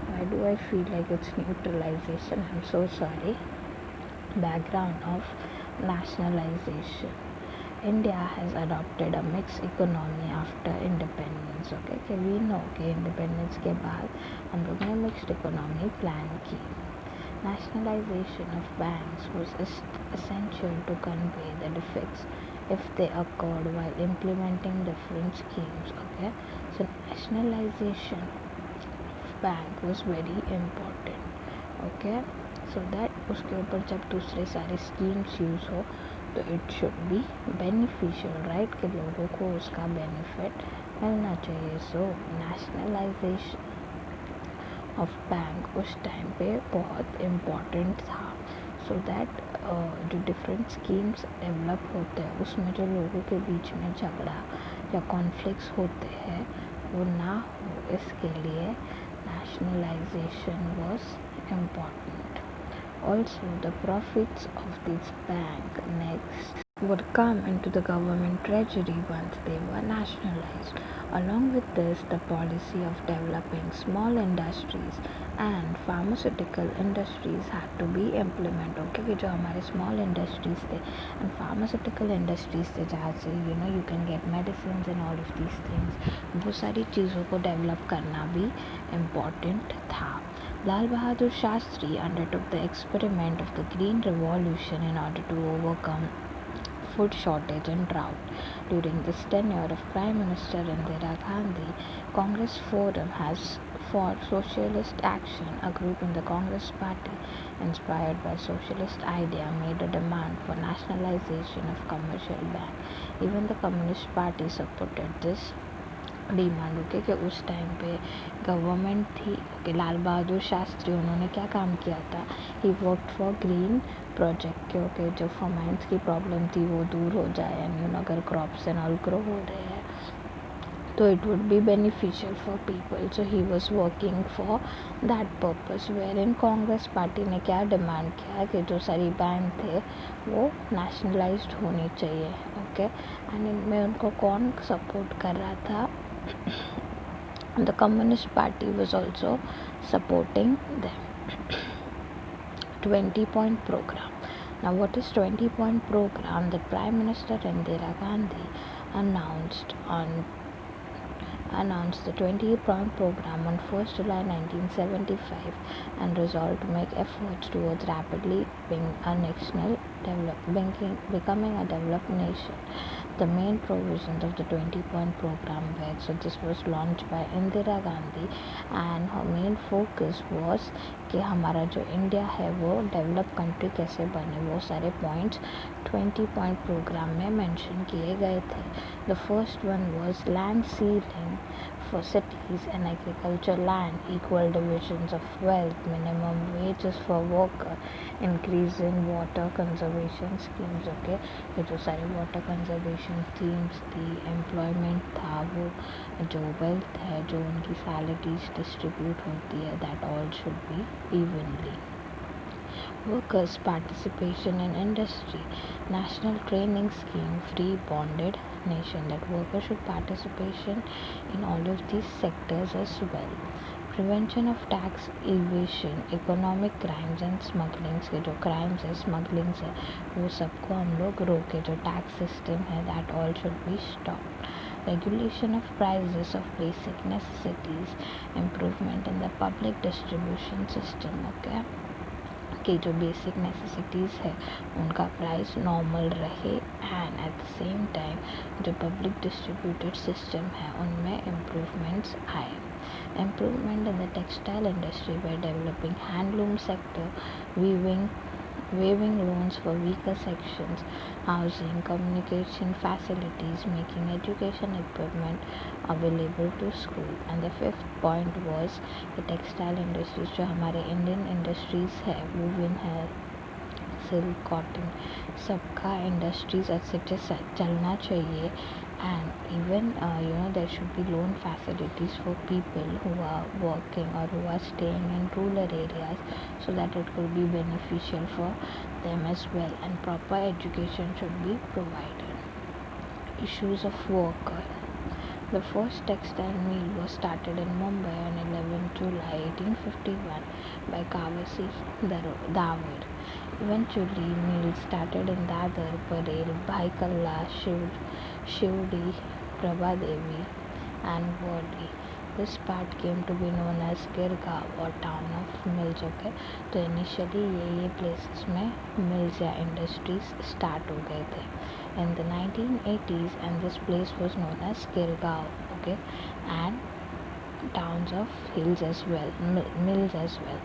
Why do I feel like it's neutralization? I'm so sorry. Background of nationalization. India has adopted a mixed economy after independence. Okay, कि we know कि independence के बाद हम लोग ने mixed economy plan की. Nationalization of banks was essential to convey the defects if they occurred while implementing different schemes. Okay, so nationalization of bank was very important. Okay, so that उसके ऊपर जब दूसरे सारे schemes use हो तो it should be beneficial, right, कि लोगों को उसका बेनिफिट मिलना चाहिए. सो नेशनलाइजेशन ऑफ बैंक उस टाइम पे बहुत इम्पॉर्टेंट था, सो दैट जो डिफरेंट स्कीम्स डेवलप होते हैं उसमें जो लोगों के बीच में झगड़ा या कॉन्फ्लिक्ट्स होते हैं वो ना हो, इसके लिए nationalization was important. Also, the profits of this bank next would come into the government treasury once they were nationalized. Along with this, the policy of developing small industries and pharmaceutical industries had to be implemented. Okay, कि जो हमारे small industries थे and pharmaceutical industries थे जहाँ से you can get medicines and all of these things, वो सारी चीज़ों को develop करना भी important था. Lal Bahadur Shastri undertook the experiment of the Green Revolution in order to overcome food shortage and drought. During this tenure of Prime Minister Indira Gandhi, Congress Forum has for Socialist Action, a group in the Congress Party inspired by socialist idea, made a demand for nationalization of commercial bank. Even the Communist Party supported this demand. Okay कि उस time पे government थी. Okay, Lal Bahadur Shastri उन्होंने क्या काम किया था, ही work for green project के. ओके, जो फार्माइंस की प्रॉब्लम थी वो दूर हो जाए एंड अगर क्रॉप्स एंड ऑल ग्रो हो रहे हैं तो it would be beneficial for people. So he was working for that purpose. Where in Congress party ने क्या डिमांड किया कि जो सारी बैंक थे वो नेशनलाइज्ड होने चाहिए. ओके, एंड इनमें उनको कौन सपोर्ट कर रहा था, the Communist Party was also supporting them. 20-point program. Now, what is 20-point program? The Prime Minister Indira Gandhi announced the 20-point program on 1st July 1975 and resolved to make efforts towards rapidly becoming a developed nation. The main provisions of the 20-point program were, so this was launched by Indira Gandhi and her main focus was कि हमारा जो India है वो develop country कैसे बने, वो सारे points 20-point programme में मेंशन किए गए थे. The first one was land ceiling for cities and agriculture land, equal divisions of wealth, minimum wages for worker, increasing water conservation schemes. Okay, ये जो सारे water conservation schemes थी, employment था, वो जो wealth है, जो उनकी salaries distribute होती है, that all should be evenly. Workers' participation in industry, national training scheme, free bonded nation, that workers should participation in all of these sectors as well. Prevention of tax evasion, economic crimes and smuggling. के जो crimes है, smuggling है, वो सबको हम लोग रोके. जो tax system है, that all should be stopped. Regulation of prices of basic necessities, improvement in the public distribution system. Okay, कि जो बेसिक नेसेसिटीज़ है उनका प्राइस नॉर्मल रहे and at the same time जो पब्लिक डिस्ट्रीब्यूटेड सिस्टम है उनमें improvements आए. Improvement in the textile industry by developing handloom sector, waiving loans for weaker sections, housing, communication facilities, making education equipment available to school. And the fifth point was the textile industries. जो हमारे Indian industries है, woven है, silk, cotton, सबका industries अच्छे से चलना चाहिए. And even there should be loan facilities for people who are working or who are staying in rural areas, so that it could be beneficial for them as well, and proper education should be provided. Issues of worker. The first textile mill was started in Mumbai on 11 July 1851 by Kavasi Davar. Eventually, mills started in Dadar, Parel, Bhaikalla, Shivdi, Prabhadevi, and Worli. This part came to be known as Girgaon or town of mills. Okay, तो initially ये places में mills या industries start हो गए थे in the 1980s, and this place was known as Girgaon. Okay, and towns of hills as well, mills as well.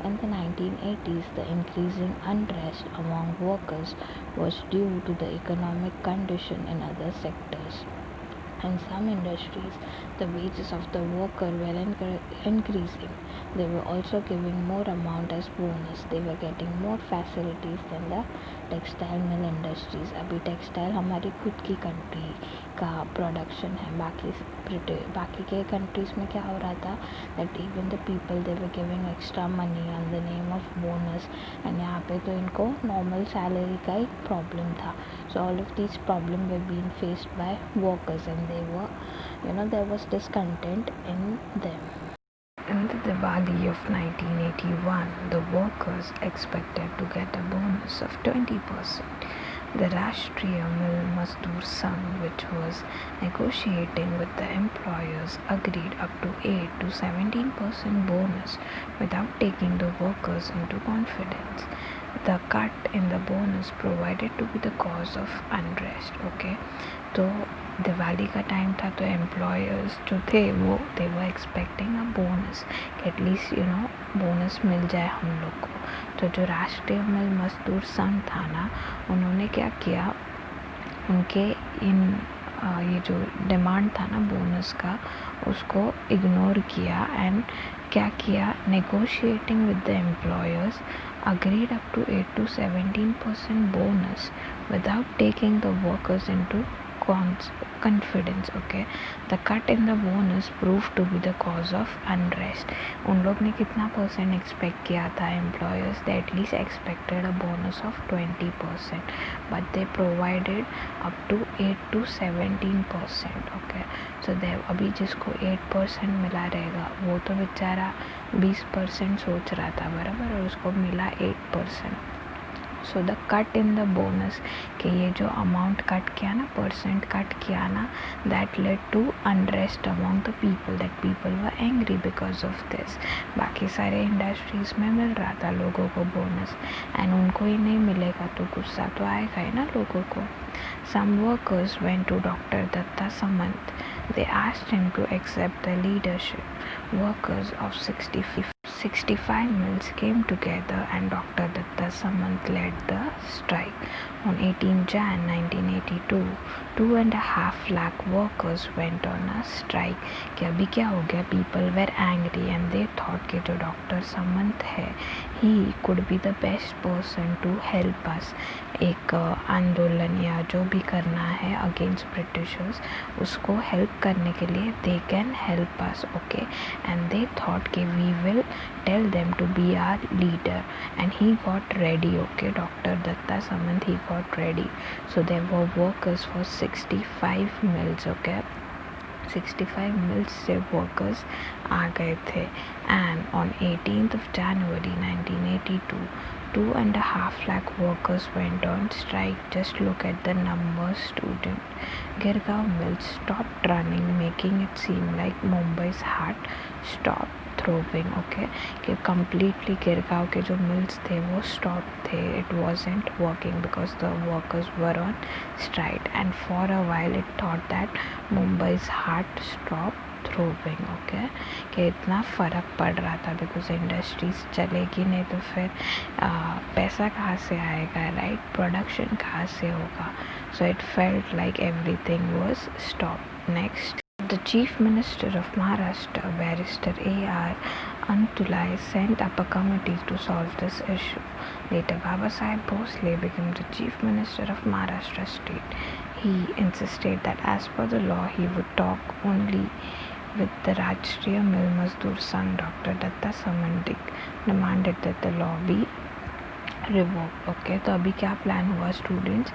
In the 1980s, the increasing unrest among workers was due to the economic condition in other sectors. In some industries, the wages of the worker were increasing. They were also giving more amount as bonus. They were getting more facilities than the textile mill industries. अभी textile हमारी खुद की country का production है. बाकी के countries में क्या हो रहा था that even the people they were giving extra money on the name of bonus, and यहाँ पे तो इनको नॉर्मल सैलरी का ही प्रॉब्लम था. So all of these problems were being faced by workers, and they were, there was discontent in them. In the Diwali of 1981, the workers expected to get a bonus of 20%. The Rashtriya Mill Mazdoor Sangh, which was negotiating with the employers, agreed up to 8 to 17% bonus without taking the workers into confidence. The cut in the bonus provided to be the cause of unrest. Okay, तो दिवाली का time था, तो employers जो थे वो they were expecting a bonus, at least bonus मिल जाए हम लोग को. तो जो राष्ट्रीय मिल मजदूर संघ था ना, उन्होंने क्या किया, उनके ये जो डिमांड था ना बोनस का, उसको इग्नोर किया एंड क्या किया, negotiating with the employers agreed up to 8 to 17% bonus without taking the workers into confidence. Okay, the cut in the bonus proved to be the cause of unrest. उन लोग ने कितना percent expect किया था employers? They at least expected a bonus of 20%, but they provided up to 8 to 17%. Okay, so they अभी जिसको 8% मिला रहेगा वो तो बेचारा 20% सोच रहा था, बराबर, और उसको मिला 8%. So the cut in the bonus, कि ये जो अमाउंट कट किया ना, परसेंट कट किया ना, that led to unrest among the people, that people were angry because of this. बाकी सारे इंडस्ट्रीज़ में मिल रहा था लोगों को बोनस, एंड उनको ही नहीं मिलेगा तो गुस्सा तो आएगा ही ना लोगों को. Some workers went to Dr. Datta Samant. They asked him to accept the leadership. Workers of 65 mills came together and Dr. Datta Samant led the strike. On 18 Jan 1982, 2.5 lakh workers went on a strike. कि अभी क्या हो गया, people were angry and they thought कि जो Dr. Samant है, he could be the best person to help us. एक आंदोलन या जो भी करना है अगेंस्ट ब्रिटिशर्स, उसको हेल्प करने के लिए they can help us. Okay, and they thought कि we will tell them to be our leader, and he got ready. Okay, doctor Datta Samant, he got ready. So there were workers for 65 mills. Okay, 65 mills से workers आ गए थे. And on 18th January 1982, 2.5 lakh workers went on strike. Just look at the numbers, student. Girgaon mills stopped running, making it seem like Mumbai's heart stopped throbbing. Okay, कि completely Girgaon के जो mills थे वो stop थे. It wasn't working because the workers were on strike, and for a while it thought that Mumbai's heart stopped throbbing. Okay, कि इतना फ़र्क पड़ रहा था बिकॉज इंडस्ट्रीज चलेगी नहीं तो फिर पैसा कहाँ से आएगा, राइट, प्रोडक्शन कहाँ से होगा. So it felt like everything was stop. Next, the Chief Minister of Maharashtra, Barrister A.R. Antulai, sent up a committee to solve this issue. Later, Baba Saheb Bhosle became the Chief Minister of Maharashtra state. He insisted that as per the law, he would talk only with the Rashtriya Mill Mazdoor Sangh. Dr. Datta Samant demanded that the law be revoked. Okay, तो अभी क्या plan हुआ students,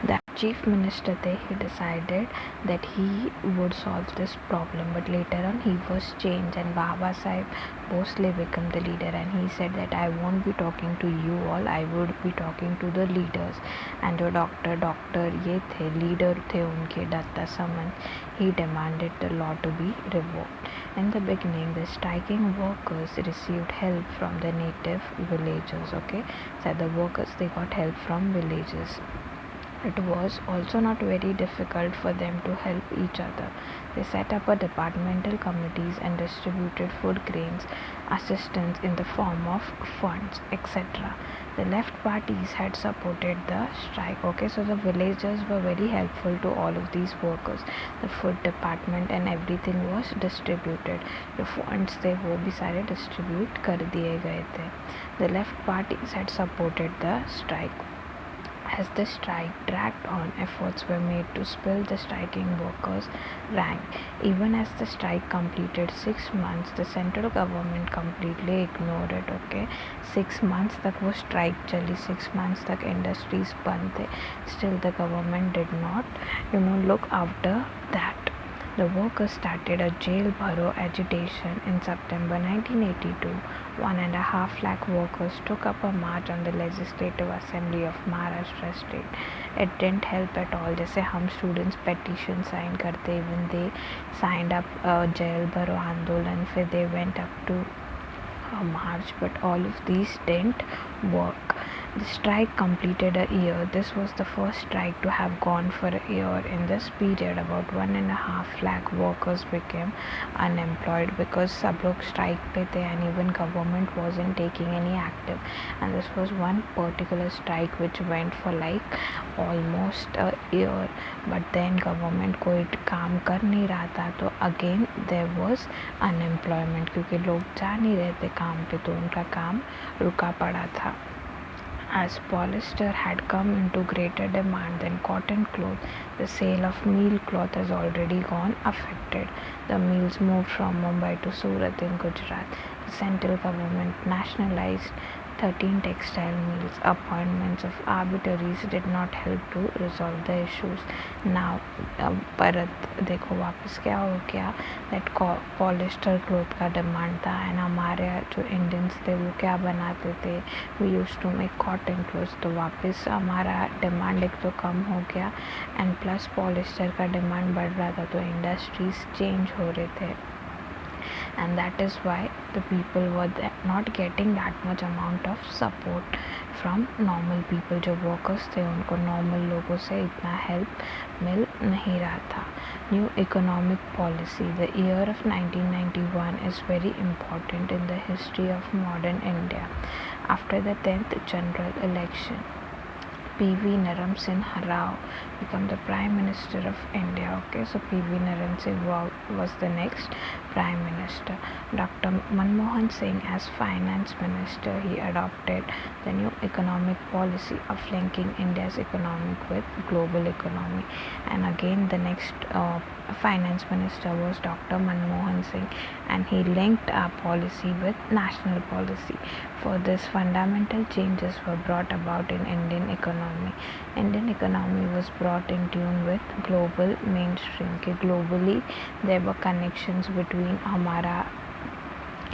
that chief minister there, he decided that he would solve this problem, but later on he was changed and Baba Sahib Bhosle became the leader, and he said that I won't be talking to you all, I would be talking to the leaders. And जो doctor ये थे, leader थे उनके, दत्ता समन, he demanded the law to be revoked. In the beginning, the striking workers received help from the native villagers. Okay, so the workers, they got help from villages. It was also not very difficult for them to help each other. They set up a departmental committees and distributed food grains, assistance in the form of funds, etc. The left parties had supported the strike. Okay, so the villagers were very helpful to all of these workers. The food department and everything was distributed. The funds they वो भी सारे distribute कर दिए गए थे. The left parties had supported the strike. As the strike dragged on, efforts were made to spill the striking workers' rank. Even as the strike completed 6 months, the central government completely ignored it. Okay, 6 months तक वो strike चली, 6 months तक industries बंद थे. Still, the government did not, look after that. The workers started a jail bharo agitation in September 1982. 1.5 lakh workers took up a march on the Legislative Assembly of Maharashtra state. It didn't help at all. जैसे हम students petition sign करते, even they signed up a jail bharo आंदोलन, फिर they went up to a march, but all of these didn't work. The strike completed a year. This was the first strike to have gone for a year. In this period, about 1.5 lakh workers became unemployed because सब लोग strike पे थे, and even government wasn't taking any active. And this was one particular strike which went for like almost a year. But then government कोई काम कर नहीं रहा था, तो again there was unemployment क्योंकि लोग जा नहीं रहे थे काम पे, तो उनका काम रुका पड़ा था. As polyester had come into greater demand than cotton cloth, the sale of meal cloth has already gone affected. The mills moved from Mumbai to Surat in Gujarat. The central government nationalized 13 textile mills. Appointments of arbitraries did not help to resolve the issues. Now, परत देखो वापस क्या हो गया, that polyester cloth का demand था, and हमारे जो Indians थे वो क्या बनाते थे, we used to make cotton clothes. तो वापस हमारा demand एक तो कम हो गया, and plus polyester का demand बढ़ रहा था, तो industries change हो रहे थे. And that is why the people were not getting that much amount of support from normal people. जो workers थे उनको normal लोगों से इतना help मिल नहीं रहा था. New economic policy. The year of 1991 is very important in the history of modern India. After the 10th general election, P.V. Naram Singh Rao became the Prime Minister of India. Okay, so P.V. Naram Singh Rao was the next Prime Minister. Dr. Manmohan Singh as Finance Minister, he adopted the new economic policy of linking India's economy with global economy. And again, the next Finance Minister was Dr. Manmohan Singh, and he linked our policy with national policy. For this, fundamental changes were brought about in Indian economy. Indian economy was brought in tune with global mainstream. Globally, there were connections between Hamara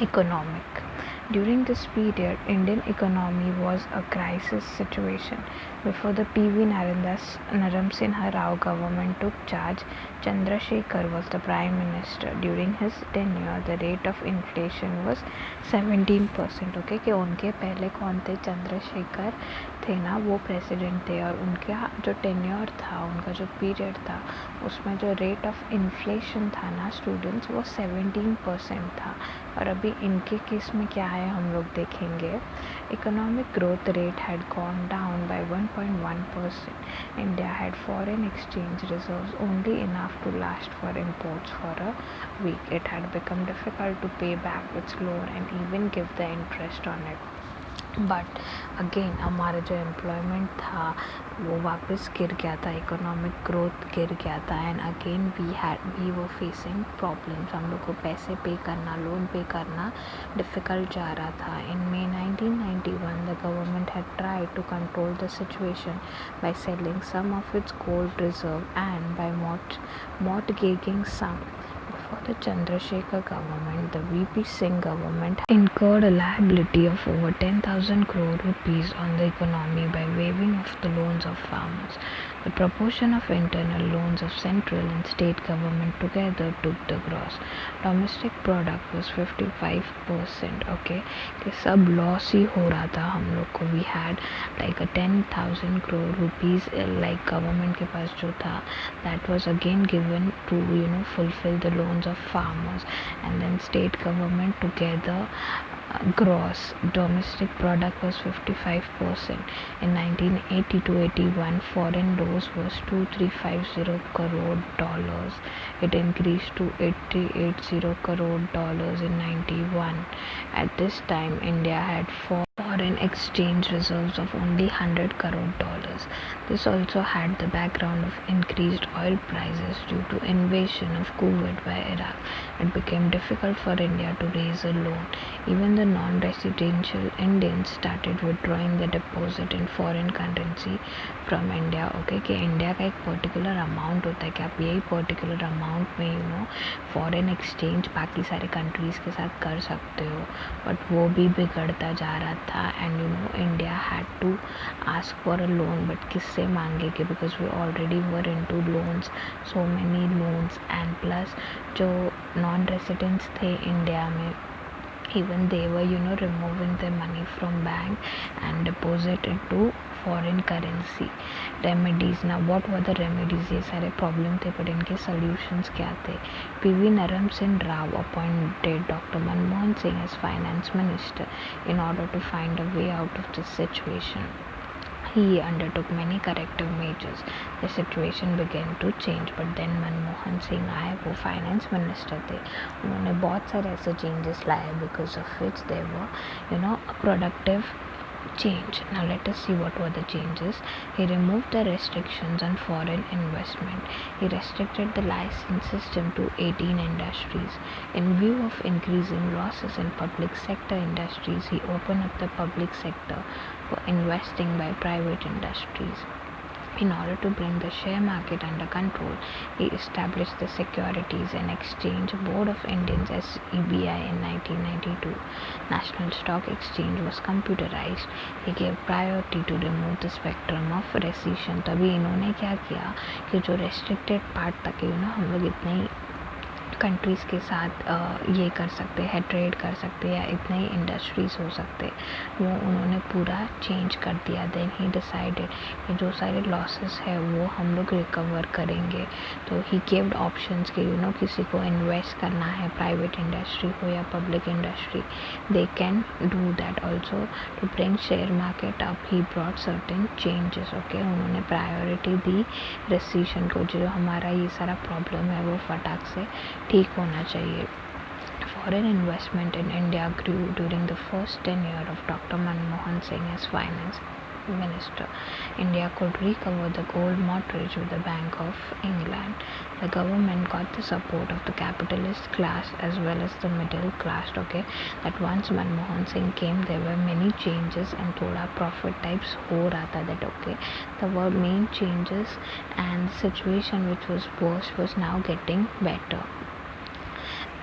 economic. During this period, Indian economy was a crisis situation. Before the P.V. Naram Singh Rao government took charge, Chandrasekhar was the Prime Minister. During his tenure, the rate of inflation was 17%. Okay, कि उनके पहले कौन थे, चंद्रशेखर थे ना, वो president थे, और उनका जो टेन्योर था, उनका जो पीरियड था, उसमें जो रेट ऑफ इन्फ्लेशन था ना स्टूडेंट्स, वो 17% था. और अभी इनके केस में क्या है हम लोग देखेंगे. Economic growth rate had gone down by 1.1%. India had foreign exchange reserves only enough to last for imports for a week. It had become difficult to pay back its loan and even give the interest on it. But again हमारा जो employment था वो वापस गिर गया था, economic growth गिर गया था, and again we were facing problems. हम लोग को पैसे पे करना, लोन पे करना डिफ़िकल्ट जा रहा था। In May 1991 the government had tried to control the situation by selling some of its gold reserve and by mortgaging some. For the Chandrasekhar government, the VP Singh government incurred a liability of over 10,000 crore rupees on the economy by waiving off the loans of farmers. The proportion of internal loans of central and state government together took the gross domestic product was 55%. Okay, कि सब loss ही हो रहा था हम लोग को. We had like a 10,000 crore rupees like government के पास जो था, that was again given to fulfill the loans of farmers, and then state government together gross domestic product was 55%. In 1980 to 81 foreign loans was 2350 crore dollars. It increased to 880 crore dollars in 91. At this time India had foreign exchange reserves of only 100 crore dollars. This also had the background of increased oil prices due to invasion of Kuwait by Iraq. It became difficult for India to raise a loan. Even the non-residential Indians started withdrawing the deposit in foreign currency from India. Okay, कि India का एक particular amount होता है कि आप यही particular amount में foreign exchange बाकी सारे कंट्रीज़ के साथ कर सकते हो, बट वो भी बिगड़ता जा रहा था. And India had to ask for a loan, but किससे मांगेंगे, because we already were into loans, so many loans. And plus जो नॉन रेसिडेंट्स थे इंडिया में, even they were removing their money from bank and deposit it to foreign currency. Remedies, now what were the remedies? ये सारे problem थे, but इनके solutions क्या थे? PV Naram Singh Rao appointed Dr. Manmohan Singh as finance minister in order to find a way out of this situation. He undertook many corrective measures. The situation began to change, but then Manmohan Singh आए, वो finance minister थे. उन्होंने बहुत सारे ऐसे changes लाए because of which they were a productive change. Now let us see what were the changes. He removed the restrictions on foreign investment. He restricted the license system to 18 industries. In view of increasing losses in public sector industries, he opened up the public sector for investing by private industries. In order to bring the share market under control, he established the Securities and Exchange Board of Indians (SEBI) in 1992. National Stock Exchange was computerized. He gave priority to remove the spectrum of recession. तभी इन्होंने क्या किया कि जो restricted part तक हम लोग इतने कंट्रीज़ के साथ ये कर सकते हैं, ट्रेड कर सकते हैं, या इतने ही इंडस्ट्रीज़ हो सकते, वो उन्होंने पूरा चेंज कर दिया. देन ही डिसाइडेड कि जो सारे लॉसेस है वो हम लोग रिकवर करेंगे. तो ही गिव्ड ऑप्शंस कि किसी को इन्वेस्ट करना है, प्राइवेट इंडस्ट्री हो या public industry, they can do that also. To bring share market up he brought certain changes. Okay, उन्होंने प्रायोरिटी दी रिसेशन को. जो हमारा ये सारा प्रॉब्लम है वो फटाक से ठीक होना चाहिए. Foreign investment in India grew during the first tenure of Dr. Manmohan Singh as finance minister. India could recover the gold mortgage with the Bank of England. The government got the support of the capitalist class as well as the middle class. Okay, that once Manmohan Singh came, there were many changes and thoda profit types ho raha tha. That okay, there were main changes and the situation which was worse was now getting better.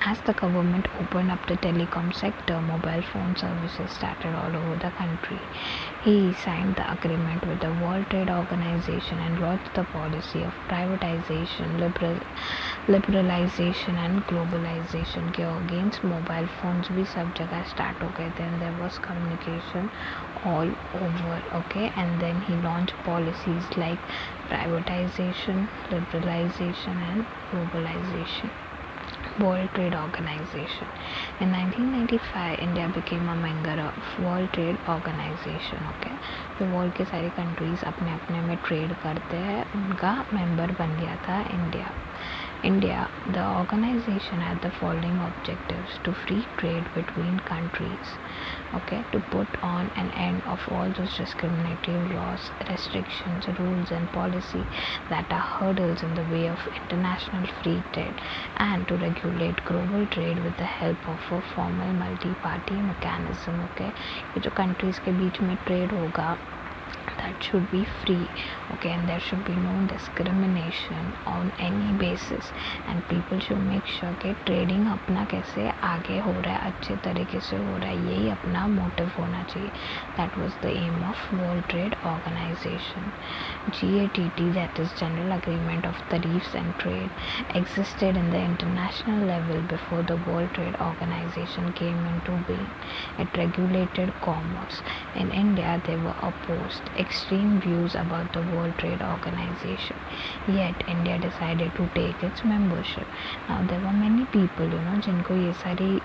As the government opened up the telecom sector, mobile phone services started all over the country. He signed the agreement with the World Trade Organization and launched the policy of privatization, liberalization and globalization के against mobile phones भी सब जगह start हो गए थे, and there was communication all over. Okay, and then he launched policies like privatization, liberalization and globalization. World Trade Organization. In 1995, India became a member of World Trade Organization. Okay, तो world के सारी countries अपने अपने में trade करते हैं, उनका member बन गया था India. The organization had the following objectives: to free trade between countries, okay, to put on an end of all those discriminative laws, restrictions, rules and policy that are hurdles in the way of international free trade, and to regulate global trade with the help of a formal multi-party mechanism. Okay, ये जो countries के बीच में trade होगा, that should be free, okay, and there should be no discrimination on any basis, and people should make sure कि trading अपना कैसे आगे हो रहा है, अच्छे तरीके से हो रहा है, यही अपना मोटिव होना चाहिए. That was the aim of World Trade Organization. GATT, that is General Agreement of Tariffs and Trade, existed in the international level before the World Trade Organization came into being. It regulated commerce. In India, they were opposed extreme views about the World Trade Organization. Yet, India decided to take its membership. Now, there were many people, जिनको ये सारी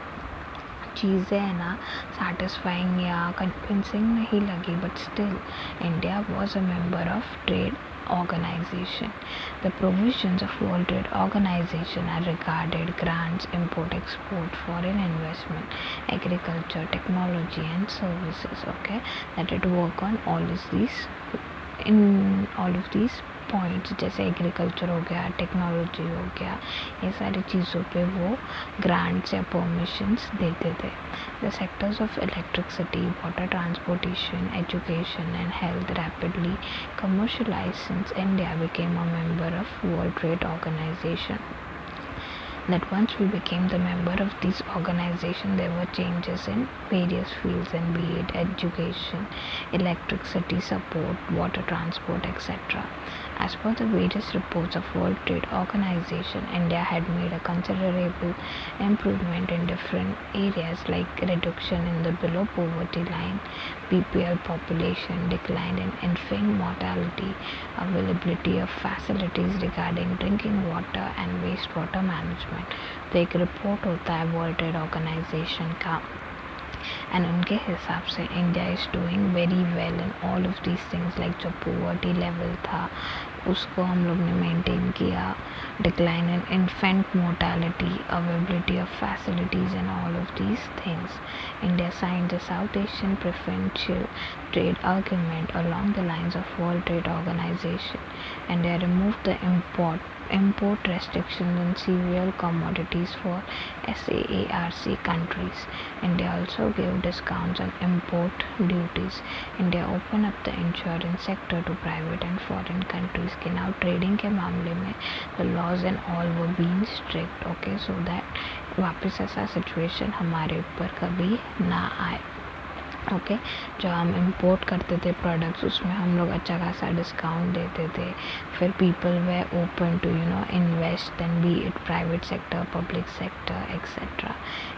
चीज़ें है ना satisfying या convincing नहीं लगी, but still, India was a member of Trade Organization. The provisions of World Trade Organization are regarded grants, import, export, foreign investment, agriculture, technology and services, okay, that it work on all of these points, जैसे agriculture हो गया, technology हो गया, ये सारी चीज़ों पे वो ग्रांट्स या परमिशंस देते थे. The sectors of electricity, water transportation, education and health rapidly commercialized since India became a member of World Trade Organization. That once we became the member of these organizations, there were changes in various fields, and be it education, electricity support, water transport, etc. As per the various reports of World Trade Organization, India had made a considerable improvement in different areas like reduction in the below poverty line, BPL population, decline in infant mortality, availability of facilities regarding drinking water and wastewater management. तो एक report होता है world trade organisation का, and उनके हिसाब से India is doing very well in all of these things. Like जो poverty level था उसको हम लोग ने मेंटेन किया, decline in infant mortality, availability of facilities and all of these things. India signed the south Asian preferential trade argument along the lines of World Trade Organization, and they removed the import restrictions on cereal commodities for SAARC countries. India also gave discounts on import duties. India opened up the insurance sector to private and foreign countries. कि now trading के मामले में the laws and all were being strict, okay, so that वापस ऐसा situation हमारे ऊपर कभी ना आए. ओके, जो हम इंपोर्ट करते थे प्रोडक्ट्स उसमें हम लोग अच्छा खासा डिस्काउंट देते थे. फिर people were open to invest and be it private sector, public sector etcetera.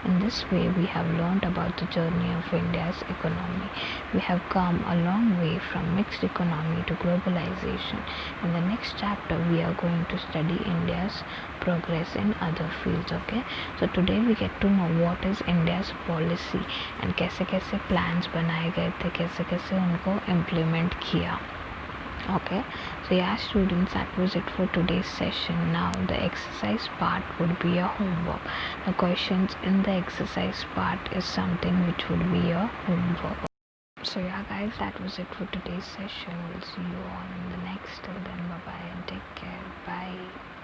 In this way we have learned about the journey of India's economy. We have come a long way from mixed economy to globalization. In the next chapter we are going to study India's progress in other fields. Okay, so today we get to know what is India's policy and कैसे कैसे plans बनाए गए थे, कैसे कैसे उनको implement किया. Okay, so yeah students, that was it for today's session. Now the exercise part would be a homework. The questions in the exercise part is something which would be a homework. So yeah guys, that was it for today's session. We'll see you all in the next. Till then, bye bye and take care. Bye.